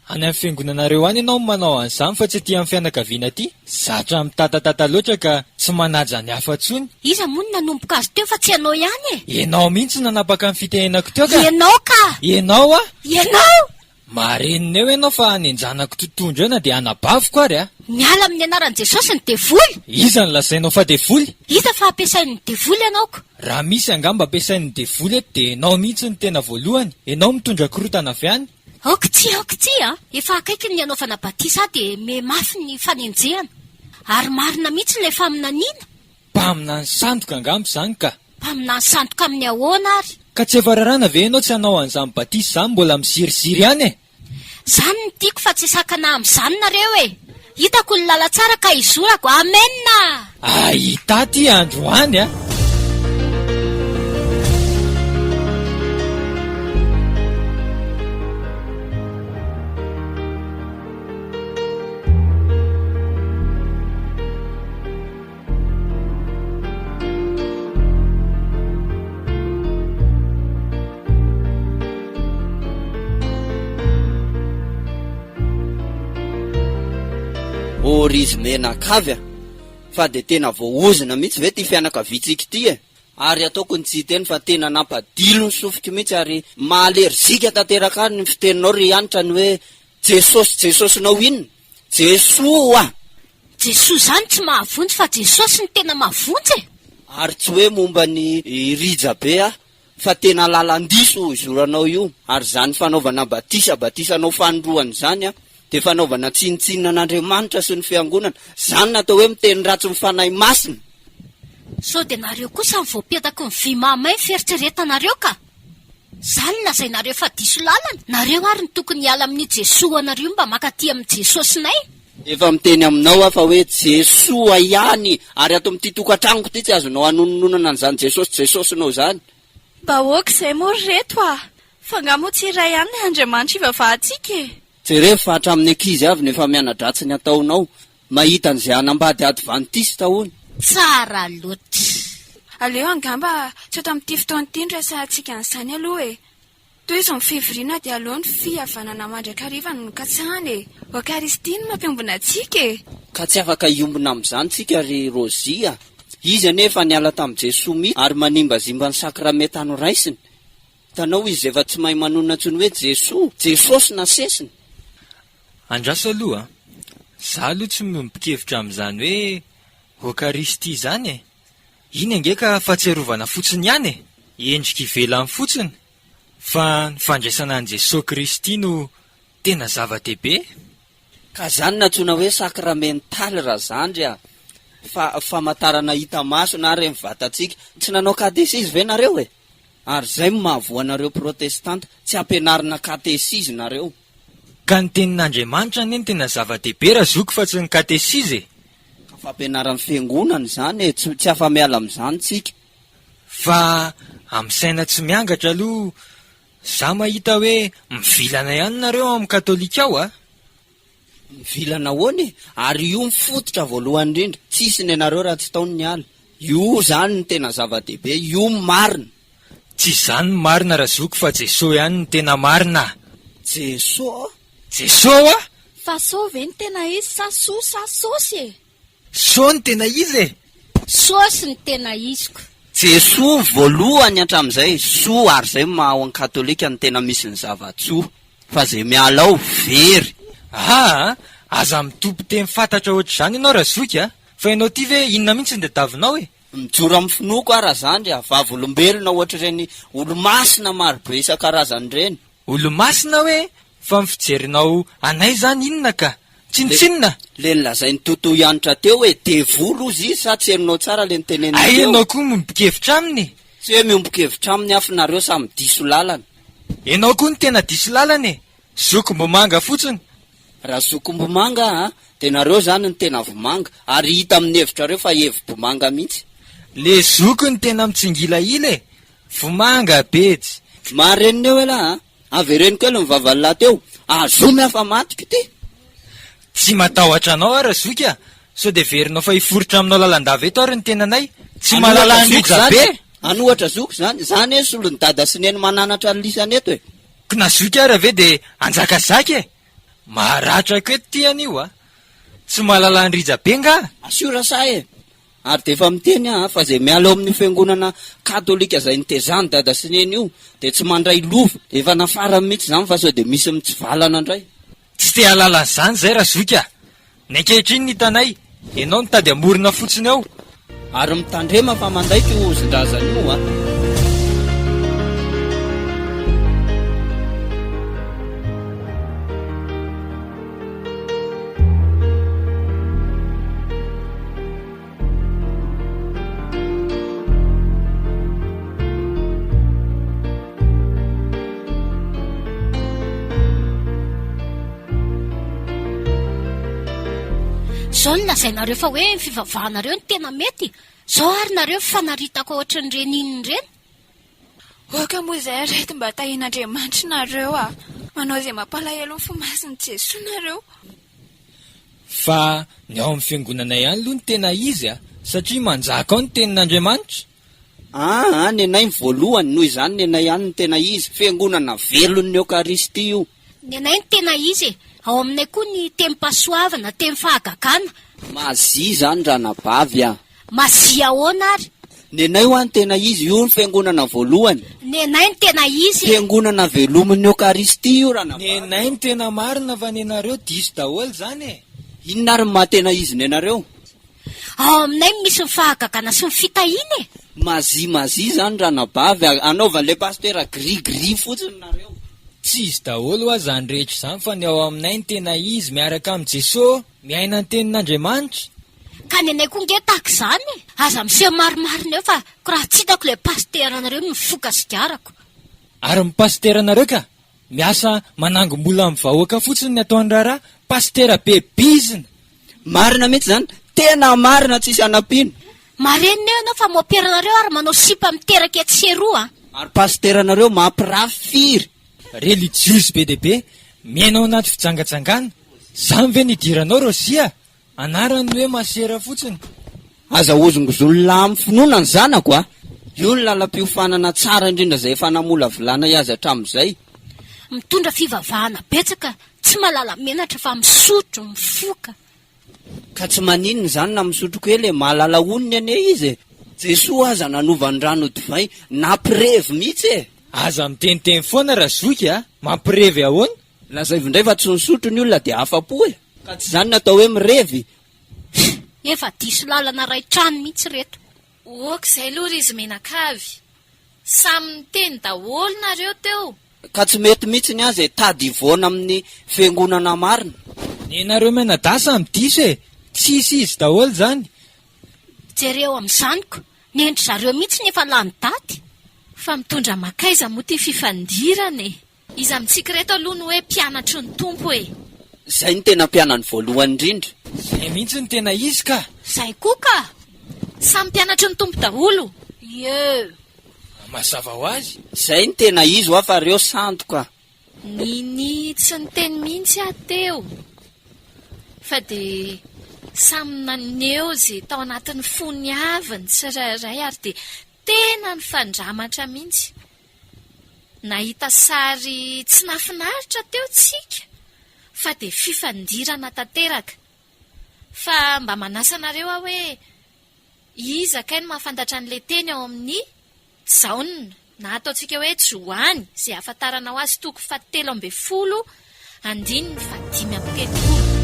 Any amin'ny fiangonanareo any ianao manao an'izany fa tsy aty amin'ny fianakaviana aty. Zatra mitatatata loatra ka tsy manaja ny hafa tsony. Iza moa ny nanomboka azy teo fa tsy ianao ihany e. Ianao mihitsy nanapaka ny fitenenako teo ka. Ianao ka. Ianao Ianao. Marenina eo ianao fa nenjanako totoindro eo na dia anabaviko ary Miala amin'ny anaran'i Jesosy ny devoly. Iza ny lazainao fa devoly? Hita fa ampiasain'ny devoly ianao ko. Raha misy angamba ampiasain'ny devoly eto dia ianao mihitsy ny tena voalohany. Ianao mitondra korotana avy any. Okitsy efa akaiky ny anaovana batisa dia mafy ny fanenjehana. Ary marina mihitsy ilay faminaniana. Mpamina ny sandoka angamba izany ka. Mpamina ny sandoka amin'ny ahoana ary. Ka tsy efa rarana ve ianao tsy hanao an'izany batisa izany mbola misiriziry any e? Zany ny tiako fa tsy sakana amin'izany nareo e. Hitako ny lala tsara ka izorako. Amenna. Ahita ty andro any Rizy menakavy fa dia tena voaozina mihitsy ve ty fianakaviantsika ity e. Ary ataoko ny jiteny fa tena nampadilo ny sofiky mihitsy ary mahalerzika tanteraka any ny fiteninao ry anitra ny hoe Jesosynao inona? Jesoa. Jesosy zany tsy mahavonjy fa Jesosy ny tena mahavonjy e. Ary tsy hoe momba ny Ridzabe fa tena lalandiso izoranao io. Ary zany fanaovana batisanao fanoroany zany dia fanaovana tsinitsinina an'Andriamanitra sy ny fiangonana. Zany natao hoe miteny ratsy mifanahy masina. So dia nareo kosa mivoapetaka ny vy mamay fieritreretanareo ka. Zany lazainareo fa diso lalana. Nareo ary ny tokony hiala amin'ny Jesoa anareo mba makaty amin'ny Jesosynay. Efa miteny aminao fa hoe Jesoa ihany ary ato amin'ity tokantranoko ity tsy azonao hanonononana an'izany Jesosynao zany. Bahoaka izay moa reto fa nga moa tsy iray ihany ny Andriamanitra ivavahantsika e. Tserefa hatramin'ny ankizy avy nefa mianadratsy ny ataonao. Mahita an'izay anambady advantista hono. Tsara loatra. Aleo angamba tsy eto amin'ity fotoana ity no resahantsika an'izany aloha e. Toy izao ny fivoriana dia aleo ny fihavanana mandrakariva no nokatsahana e. Okaristia no mampiambina antsika e. Ka tsy afaka iombona amin'izany tsika ry Rozia. Izy anefa niala tamin'i Jesoa mihitsy ary manimbazimba ny sakramenta anoraisiny. Tanao izy efa tsy mahay manonona ntsony hoe Jesosy na sesiny. Andraso aloha za aloha tsy mipikevitra amin'izany hoe Eucharistie izany e. Iny angeka fahatsiarovana fotsiny ihany e. Endrika ivelany fotsiny. Fa ny fandraisana an' Jesosy Kristy no tena zava-dehibe. Ka zany natsoina hoe sakramentaly raha zandry fa famantarana hita maso na ary mivatantsika. Tsy nanao katesizy ve nareo e? Ary zay mahavoanareo protestanta tsy ampianarina katesizy nareo. Ka ny tenin'Andriamanitra ny tena zava-dehibe raha zoko fa tsy ny katesizy e. fampianaran'ny fiangonana izany e, tsy afa-miala amin'izany tsika. Fa amin'ny saina tsy miangatra aloha za mahita hoe mivilana ihany nareo amin'ny katolika ao a. Mivilana ahoana e? Ary io mifototra voalohany indrindra, tsisy ny anareo raha tsy taony ny ala. Io zany ny tena zava-dehibe, io marina. Tsy izany ny marina razoko fa Jesosy ihany ny tena marina. Jesosy? Jesosy a? Fa so ve ny tena izy sa sosy e? So ny tena izy e? Sosy ny tena iziko. Jesosy voalohany hatramin'izay, so ary zay maha ny katolika ny tena misy ny zava-tso. Fa zay miala ao very. Aza mitompo teny fantatra ohatr'izany ianao razoky a? Fa ianao ty ve inona mihitsy ny dadavinao e? Mijoro amin'ny finoko ara zany vavolombelona ohatra ireny olo-masina marobe isan-karazany ireny. Olo-masina hoe? Fa mifijerinao anay zany inona ka? Tsinitsinina? Le nolazainy totoa ianitra teo hoe devolo izy sa tsy herinao tsara le nitenenina teo. Ay ianao koa miombon-kevitra aminy? Tsy hoe miombon-kevitra aminy afinareo samy diso lalana. Ianao koa ny tena diso lalana e? Zokom-bomanga fotsiny. Raha zokom-bomanga dia nareo zany ny tena vomanga, ary hita amin'ny hevitrareo fa hevi-bomanga mihitsy. Le zoko ny tena mitsingilahila e? Vomanga betsy. Marenina eo ela avereniko elo ny vavalala teo, azomy afa matiko ty. Tsy matahotra anao ara zoky a? So de verinao fa hiforotra aminao lalandava eto ary ny tenanay? Tsy mahalala andrika be? Anohatra zoko zany, zany e solony dada sy neny mananatra ny lisany eto e. Kona zoky ara ve de anjakazaka e? Maharatra ko eto ty anio a? Tsy mahalala andrija be nga? Asiora sa e. Ary de efa miteny fa zay miala amin'ny fiangonana katolika zay nitezany dada sy neny io de tsy mandray lova, de efa nafara mihitsy zany fa so de misy mitsivalana indray. Tsy te halala an'izany zay razoky a? Ny ankehitriny ny hitanay, ianao nitady amorona fotsiny ao. Ary mitandrema fa mandaiky io zindrazany io a. Zao ny lazainareo fa hoe ny fivavahanareo ny tena mety. Zao ary nareo fanaritako ohatra ny reniny ireny. Oka moa izay reto mba tahian'Andriamanitra nareo a. Manao izay mampalahelo ny fomasin'i Jesosy nareo. Fa ny ao amin'ny fiangonana ihany aloha ny tena izy a, satria manjaka ao ny tenin'Andriamanitra. Ny anay ny voalohany noho izany ny anay ihany ny tena izy, fiangonana velon'ny Eucharistie io. Ny anay ny tena izy e. Ao aminay koa ny tenim-pahasoavana, tenim-fahagagana. Mazia zany ranabavy a. Mazia ahoana ary? Ny anay ho any tena izy, io ny fiangonana voalohany. Ny anay ny tena izy. Fiangonana velomin'ny Eucharistie io ranabavy. Ny anay ny tena marina fa ny anareo diso daholo zany e. Inona ary mahatena izy ny anareo? Ao aminay misy ny fahagagana sy ny fitahiana e. Mazia zany ranabavy, anaovan'le pastera gris fotsiny nareo. Tsy izy daholo aza ny rehetra izany fa ny ao aminay ny tena izy miaraka amin'ny Jesosy, miaina ny tenin'Andriamanitra. Ka ny anay koa nge tahaka izany e. Aza miseho marimarina eo fa ko raha tsy hitako ilay pasteranareo mifoka sigarako. Ary ny pasteranareo ka miasa manangom-bola amin'ny vahoaka fotsiny ny ataony raharaha pastera be bizina. Marina mihitsy zany, tena marina tsisy anampiana. Marenina eo ianao fa moperanareo ary manao sipa miteraka etseroa. Ary pasteranareo mampirafiry. Religiosy be dehibe, miainao anaty fijangatsangana. Zany ve nidiranao Rosia? Anarany hoe masera fotsiny. Aza ozongozolona amin'ny finoana ny zanako a. Io ny lalam-piofanana tsara indrindra zay efa namola volana iazy hatramin'izay. Mitondra fivavahana betsaka, tsy malala menatra fa misotro, mifoka. Ka tsy maninona zany na misotro kely mahalala oniny ane izy e. Jesosy aza nanovany rano divay, nampirevy mihitsy e. Aza miteniteny foana razoky a, mampirevy ahoana? Lazay vindray fa tsy nisotro ny olona dia afa-po e. Ka tsy zany natao hoe mirevy. Efa diso lalana ray trano mihitsy reto. Oka izay aloha ry izy menakavy. Samy miteny daholo nareo teo. Ka tsy mety mihitsy ny azy e, tady ivoana amin'ny fiangonana marina. Ny nareo menadasa amin'ny diso e, tsisy izy daholo zany. Jereo amin'izanyko, ny endry zareo mihitsy nefa lany daty. Fa mitondra makaiza moa ty fifandirana e. Izy amintsika reto aloha no hoe mpianatry ny tompo e. Izay ny tena mpianany voalohany indrindra. Izay mihitsy ny tena izy ka. Izay koa ka. Samy mpianatra ny tompo daholo. Ie. Mazava ho azy. Izay ny tena izy ho afa reo sandoka. Ninitsy ny teny mihitsy ateo. Fa dia samy naneo izay tao anatin'ny fony aviny tsirairay ary dia tena ny fandramatra mihitsy. Nahita sary tsy nafinaritra teo tsika, fa dia fifandirana tanteraka. Fa mba manasanareo aho hoe iza kay no mahafantatra an'ilay teny ao amin'ny zaonina na ataontsika hoe joany izay ahafantaranao azy toko 7:10 andininy 5:30.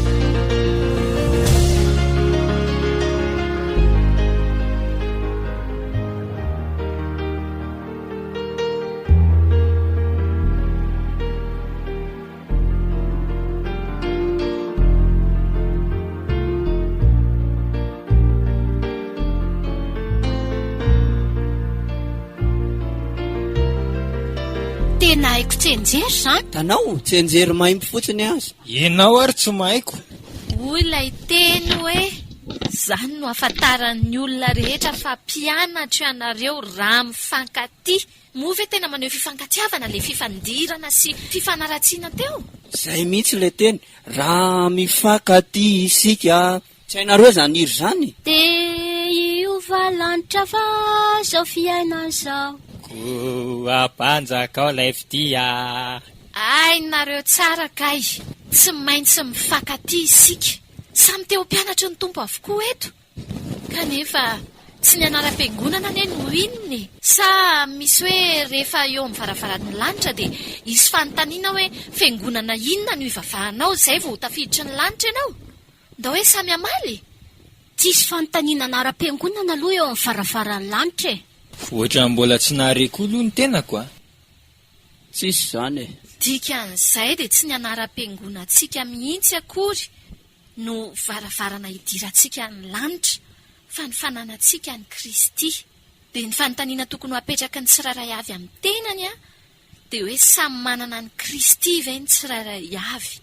Tena haiko tsenjery zany. Tanao, tsenjery maimbo fotsiny azy. Ianao ary tsy mahaiko. Hoy ilay teny hoe izany no ahafantaran'ny olona rehetra fa mpianatra ianareo raha mifankatia. Moa ve tena maneho fifankatiavana ilay fifandirana sy fifanaratsiana teo? Izay mihitsy ilay teny, raha mifankatia isika. Tsy hainareo zany iry zany. Dia iova lanitra fa zao fiainana zao. Apanjaka ao ilay fitia. Ay, nareo tsara kay. Tsy maintsy mifankatia isika. Samy teo mpianatra ny tompo avokoa eto. Kanefa tsy ny anaram-piangonana anie no inony. Sa misy hoe rehefa eo amin'ny varavaran'ny lanitra dia isy fanontaniana hoe fiangonana inona no ivavahanao izay vao tafiditra ny lanitra ianao. Ndao hoe samy amaly. Tsisy fanontaniana anaram-piangonana aloha eo amin'ny varavaran'ny lanitra e. Ohatra mbola tsy nahareko aloha ny tenako a. Tsisy zany e. Dikan'izay dia tsy ny anaram-piangonantsika mihitsy akory no varavarana hidirantsika ny lanitra, fa ny fananantsika ny Kristy. Dia ny fanontaniana tokony ho apetraka ny tsirairay avy amin'ny tenany a, dia hoe samy manana ny Kristy ve ny tsirairay avy.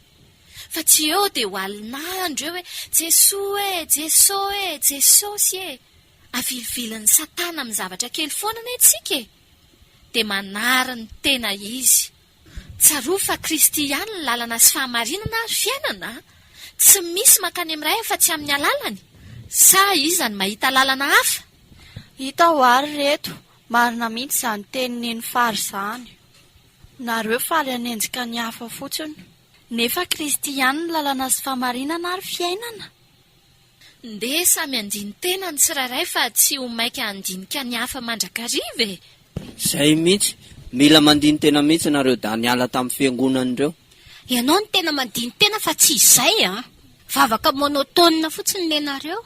Fa tsy eo dia ho alinandro eo hoe Jesosy e. Avilivilin'ny Satana amin'ny zavatra kely foana ny antsika e. Dia manariny tena izy. Tsaroa fa Kristy ihany ny lalana sy fahamarinana ary fiainana. Tsy misy mankany amin'ray fa tsy amin'ny alalany. Sa iza ny mahita lalana hafa? Hita ho ary reto, marina mihitsy izany tenin'ny fary izany. Nareo faly hanenjika ny hafa fotsiny. Nefa Kristy ihany ny lalana sy fahamarinana ary fiainana. Nde samy andiny tena ny tsirairay fa tsy ho maika andinika ny hafa mandrakariva e. Izay mihitsy, mila mandiny tena mihitsy nareo da niala tamin'ny fiangonan'ireo. Ianao ny tena mandiny tena fa tsy izay a. Vavaka monotone fotsiny nenareo.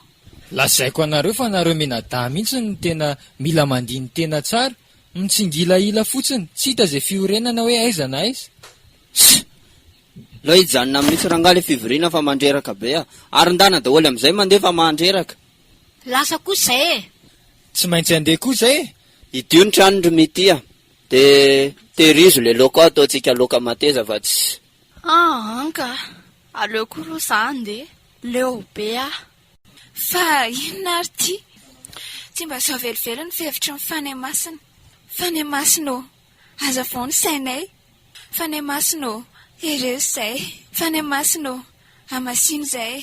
Lazaiko anareo fa nareo menada mihitsy ny tena mila mandiny tena tsara. Mitsingila fotsiny, tsy hita izay fiorenana hoe aiza na aiza. Lay hijanona mihitsy rangaly fivoriana fa mandreraka be a. Arindana daholo amin'izay mandeha fa mandreraka. Lasa koa izay e. Tsy maintsy andeha koa izay e. Idio ny tranondro mitia. Dia terizo le loko ataontsika loka mateza fa tsy. Anka, aleo koa ro izany dia leo be a. Fa inona ary ty? Tsy mba sao velively ny fihevitra ny fanemasina. Fanemasina ô, aza foana sainay. Fanemasina ô, ireo izay. Fanemasina ô, amasino izay.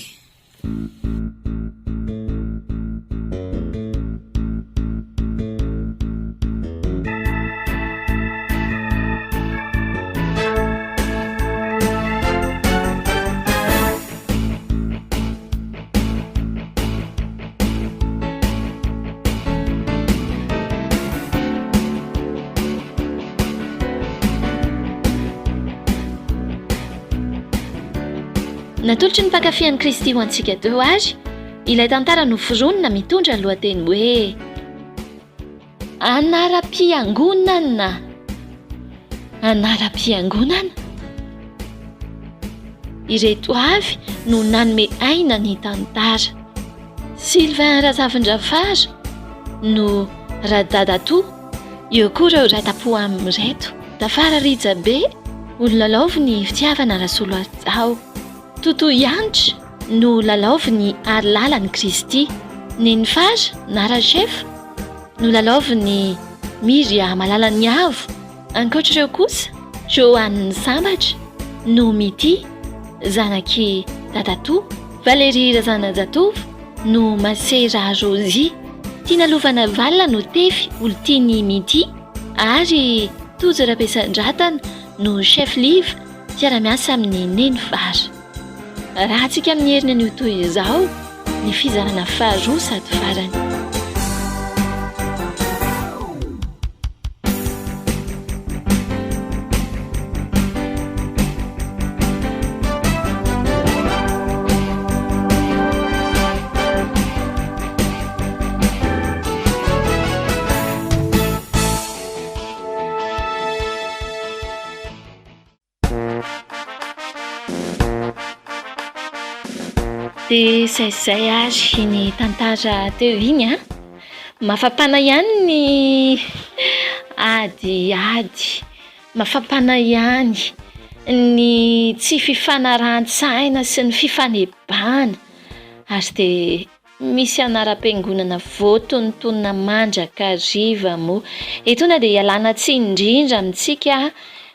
Natolotry ny mpankafy Kristy ho antsika teo ary, ilay tantara noforonina mitondra ny lohateny hoe anaram-piangonana. Anaram-piangonana. Ireto avy no nanome aina ny tantara. Sylvain Razavindravary no radadatoa, eo koa ireo ratapo amin'ny reto. Tafara Rijabe, olona laovy ny fitiavana Rasolo Arjao. totoa ianitra no lalaoviny ary lalany Kristy. Ny fara na rachefa no lalaoviny Miria malalan'ny avo. Ankoatr'ireo kosa Joanny Sambatra no Mity zanaky Dadatoa. Valérie Razanajatovo no Masera Rosie. Tina Lovana Valina no Tefy Olotiny Mity ary Tojo Rabesan-dratana no chef livre fiara-miasa amin'ny Neny Vara. Raha antsika amin'ny herina ny toy izao ny fizarana faharoa sady farany. Dia izay ary ny tantara teo iny a, mafapana ihany ny adiady, mafapana ihany ny tsy fifanarantsaina sy ny fifanebana, ary dia misy anaram-piangonana voatontonona mandrakariva moa. Etona dia ialana tsindrindra amintsika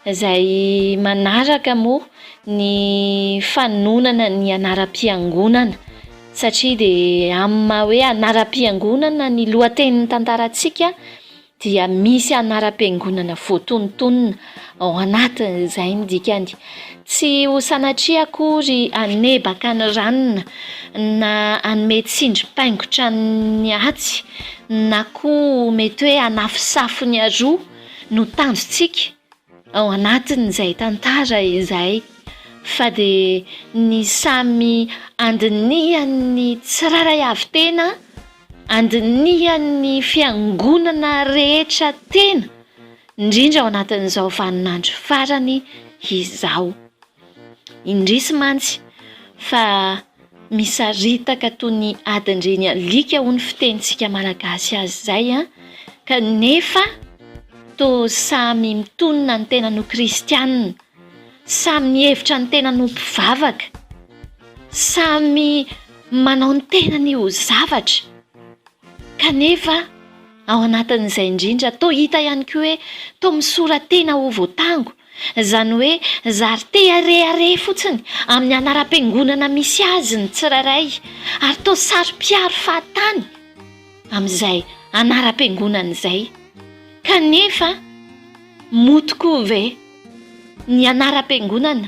izay manaraka moa ny fanonana ny anaram-piangonana, satria dia amin'ny maha hoe anaram-piangonana ny lohatenin'ny tantarantsika dia misy anaram-piangonana voatontonona ao anatiny izay ny dikany. Tsy ho sanatria akory anebaka ny ranona na anome tsindrim-paingotra ny atsy na koa mety hoe anafosafo ny aroa no tanjontsika ao anatin'izay tantara izay, fa dia ny samy andinihan'ny tsiraray avy tena, andinihan'ny fiangonana rehetra tena, indrindra ao anatin'izao vaninandro farany izao. Indrisy mantsy fa misaritaka toy ny adin-dreny alika ho ny fitentsika malagasy azy izay a, kanefa toa samy mitonona ny tena no kristianina, samy mihevitra ny tena no mpivavaka, samy manao ny tena ny ho zavatra, kanefa ao anatin'izay indrindra toa hita ihany koa hoe toa misoratena ho voatango, izany hoe zarte are fotsiny amin'ny anaram-piangonana misy azy ny tsiraray, ary toa saro-piaro fahatany amin'izay anaram-piangonana izay. Kanefa motokoa ve ny anaram-piangonana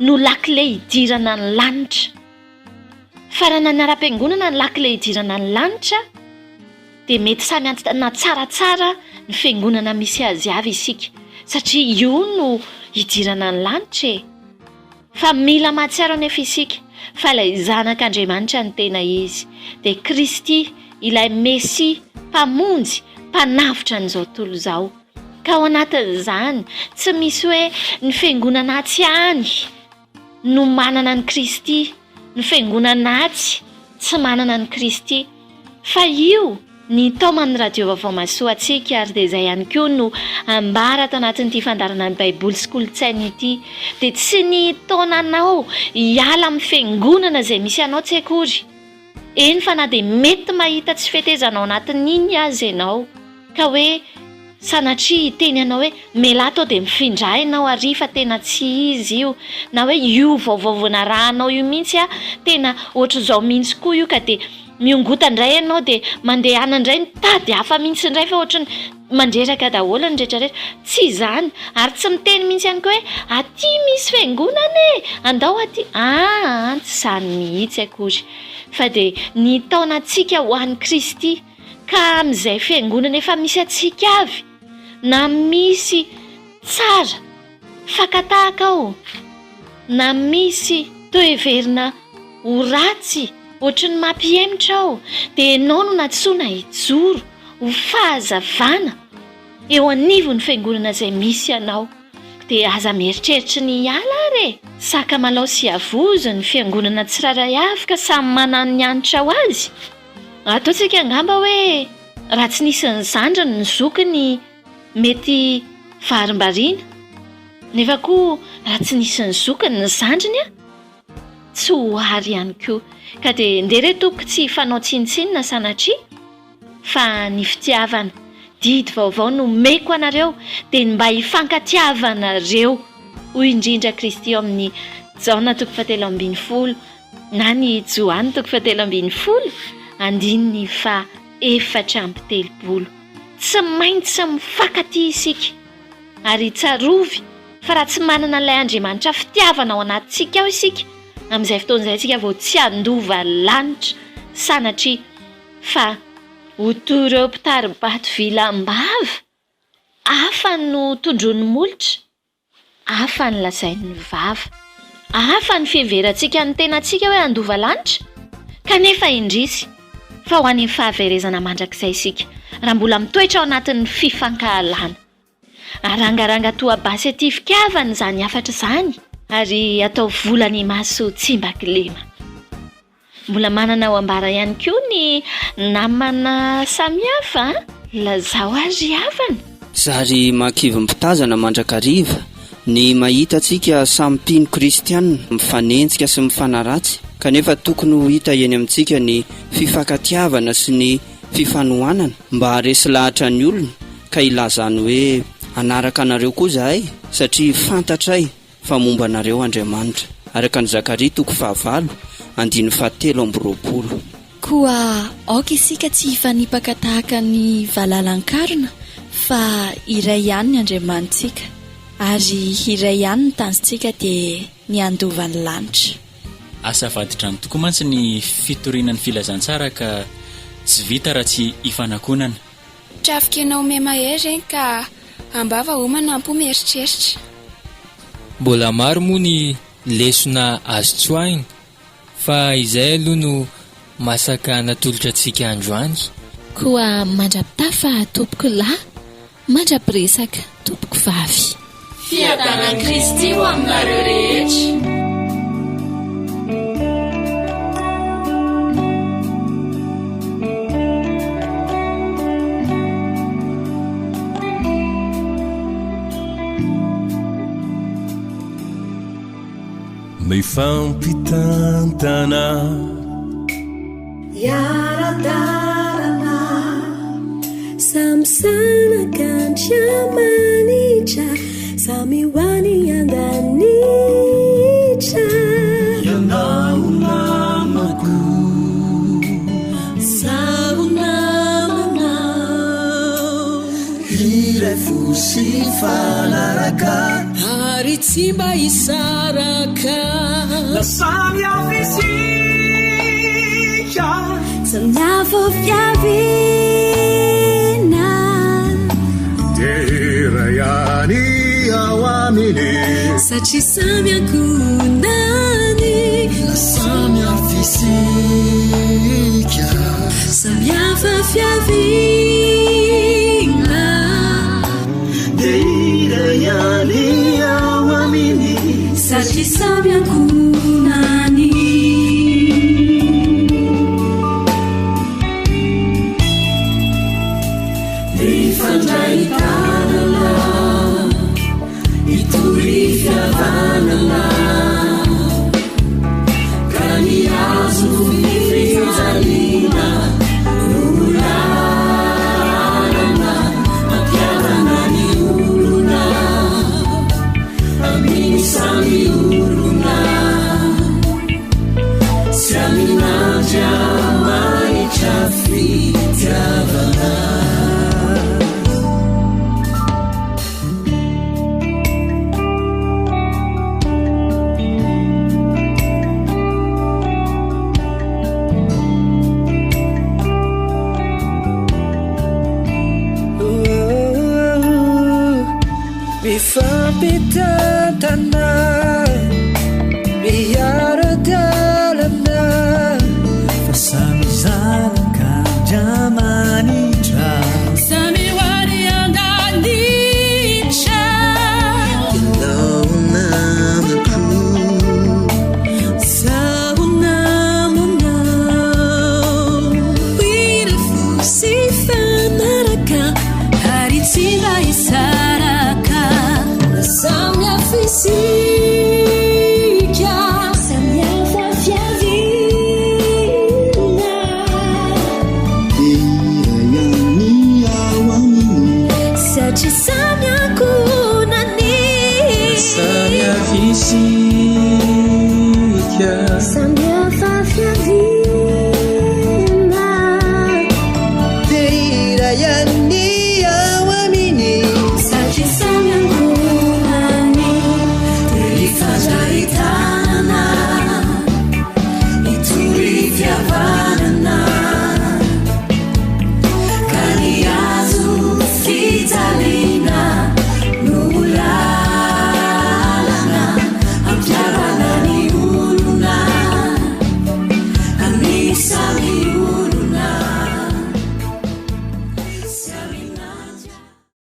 no lakile hidirana ny lanitra, farana anaram-piangonana ny lakile hidirana ny lanitra, dia mety samy antana tsaratsara ny fiangonana misy azy avy isika, satria io no hidirana ny lanitra e. Fa mila mahatsiaro anefa isika fa ilay zanak'Andriamanitra ny tena izy, dia Kristy ilay Mesia mpamonjy mpanavotra an'izao tontolo izao. Ka ao anatin'izany tsy misy hoe ny fiangonana atsy any no manana ny Kristy, ny fiangonana atsy tsy manana ny Kristy, fa io ny taoman'ny radio vaovao masoa antsika, ary dia izay ihany koa no ambara ato anatin'ity fandarana ny baiboly sy kolontsaina ity, dia tsy ny taonanao hiala amin'ny fiangonana izay misy anao tsy akory. Eny fa na dia mety mahita tsy fetezanao anatin'iny azy ianao, ka hoe sanatria teny anao hoe melato dia mifindra ianao ary fa tena tsy izy io, na hoe io vaovao narahanao io mihitsy a tena ohatr'izao mihitsy koa io, ka dia miongota indray ianao dia mandeha ana indray mitady hafa mihitsy indray, fa ohatrany mandreraka daholo ny rehetrarehetra. Tsy izany, ary tsy miteny mihitsy ihany koa hoe aty misy fiangonana e, andao aty, tsy izany mihitsy akory, fa dia ny taonantsika ho an'ny Kristy, ka amin'izay fiangonana efa misy atsika avy, na misy tsara fakatahaka ao, na misy toe-verina ho ratsy ohatry ny mampihemitra ao, dia ianao no natsoina hijoro ho fahazavana eo anivon'ny fiangonana izay misy ianao, dia aza mieritreritra ny hiala ary saka malao sy avozo ny fiangonana tsiraray avy ka samy manana ny anitra ho azy. Ataontsika angamba hoe raha tsy nisy ny zandriny ny zokiny mety varim-bariana, nefa koa raha tsy nisy ny zokiny ny zandriny tsy ho ary ihany koa ka dia ndery toko tsy fanao tsinontsinona sanatria fa ny fitiavana didy vaovao no meko anareo dia mba hifankatiavanareo hoy indrindra Kristy eo amin'ny Jaona 7:10 na ny Joana 7:10 andininy fa 4:30 tsy maintsy mifankatia isika ary tsarovy fa raha tsy manana ilay Andriamanitra fitiavana ao anatintsika ao isika amin'izay fotoan'izay isika vao tsy handova lanitra sanatria fa hotoy ireo mpitaribato vilam-bava hafa no tondron'ny molotra hafa ny lazain'ny vava hafa ny fiheverantsika ny tenantsika hoe handova lanitra kanefa indrisy fa ho an'ny fahaverezana mandrakizay isika raha mbola mitoetra ao anatin'ny fifankahalana arangaranga toa basy aty fitiavana izany afatra izany ary atao volany maso tsy mbakilema mbola manana ao ambara ihany koa ny namana samihafa lazao azy havana zary mankivym-pitazana mandrakariva ny mahita antsika samy mpino kristianina mifanenjika sy mifanaratsy kanefa tokony ho hita eny amintsika ny fifankatiavana sy ny fifanohanana mba haresy lahatra ny olona ka ilazany hoe anaraka anareo koa zahay satria fantatray fa momba anareo Andriamanitra araka ny Zakaria 5:7 koa aoka isika tsy hifanipaka tahaka ny valalan-karona fa iray ihany ny Andriamanitsika ary iray ihany ny tanjontsika dia ny andovan'ny lanitra asa vaditrano tokoa mantsy ny fitorinan'ny filazantsara ka tsy vita raha tsy hifanankonana trafikenao memahery ka ambava homana ampomieritreritra mbola maro moa ny lesona azo tsoahina fa izay aloha no masaka natolotra antsika androany koa mandrapitafa tompoko lahy mandrapiresaka tompoko vavy fiadanan'i Kristy ho aminareo rehetra mifampitantana yaradarana samsanakandriamanitra samiwani andanitra yanaunamaku saunamana hirefusi falaraka haritsimba isaraka lasamiafisika samyafofiavina terayani awamini satri samyakunani lasamiafisika samyafofiavina terayani awamini satri samyakunani ifandraitanana iturifiavanana kani azo fifizalina nularana matiavana ni uluna amini sami uluna siaminaja maicha fitiavana mifampitantana miara-dalana fasamizanaka Andriamanitra samiwani andanitra ilaonamako saunamana wirefusi fanaraka haritsimba isa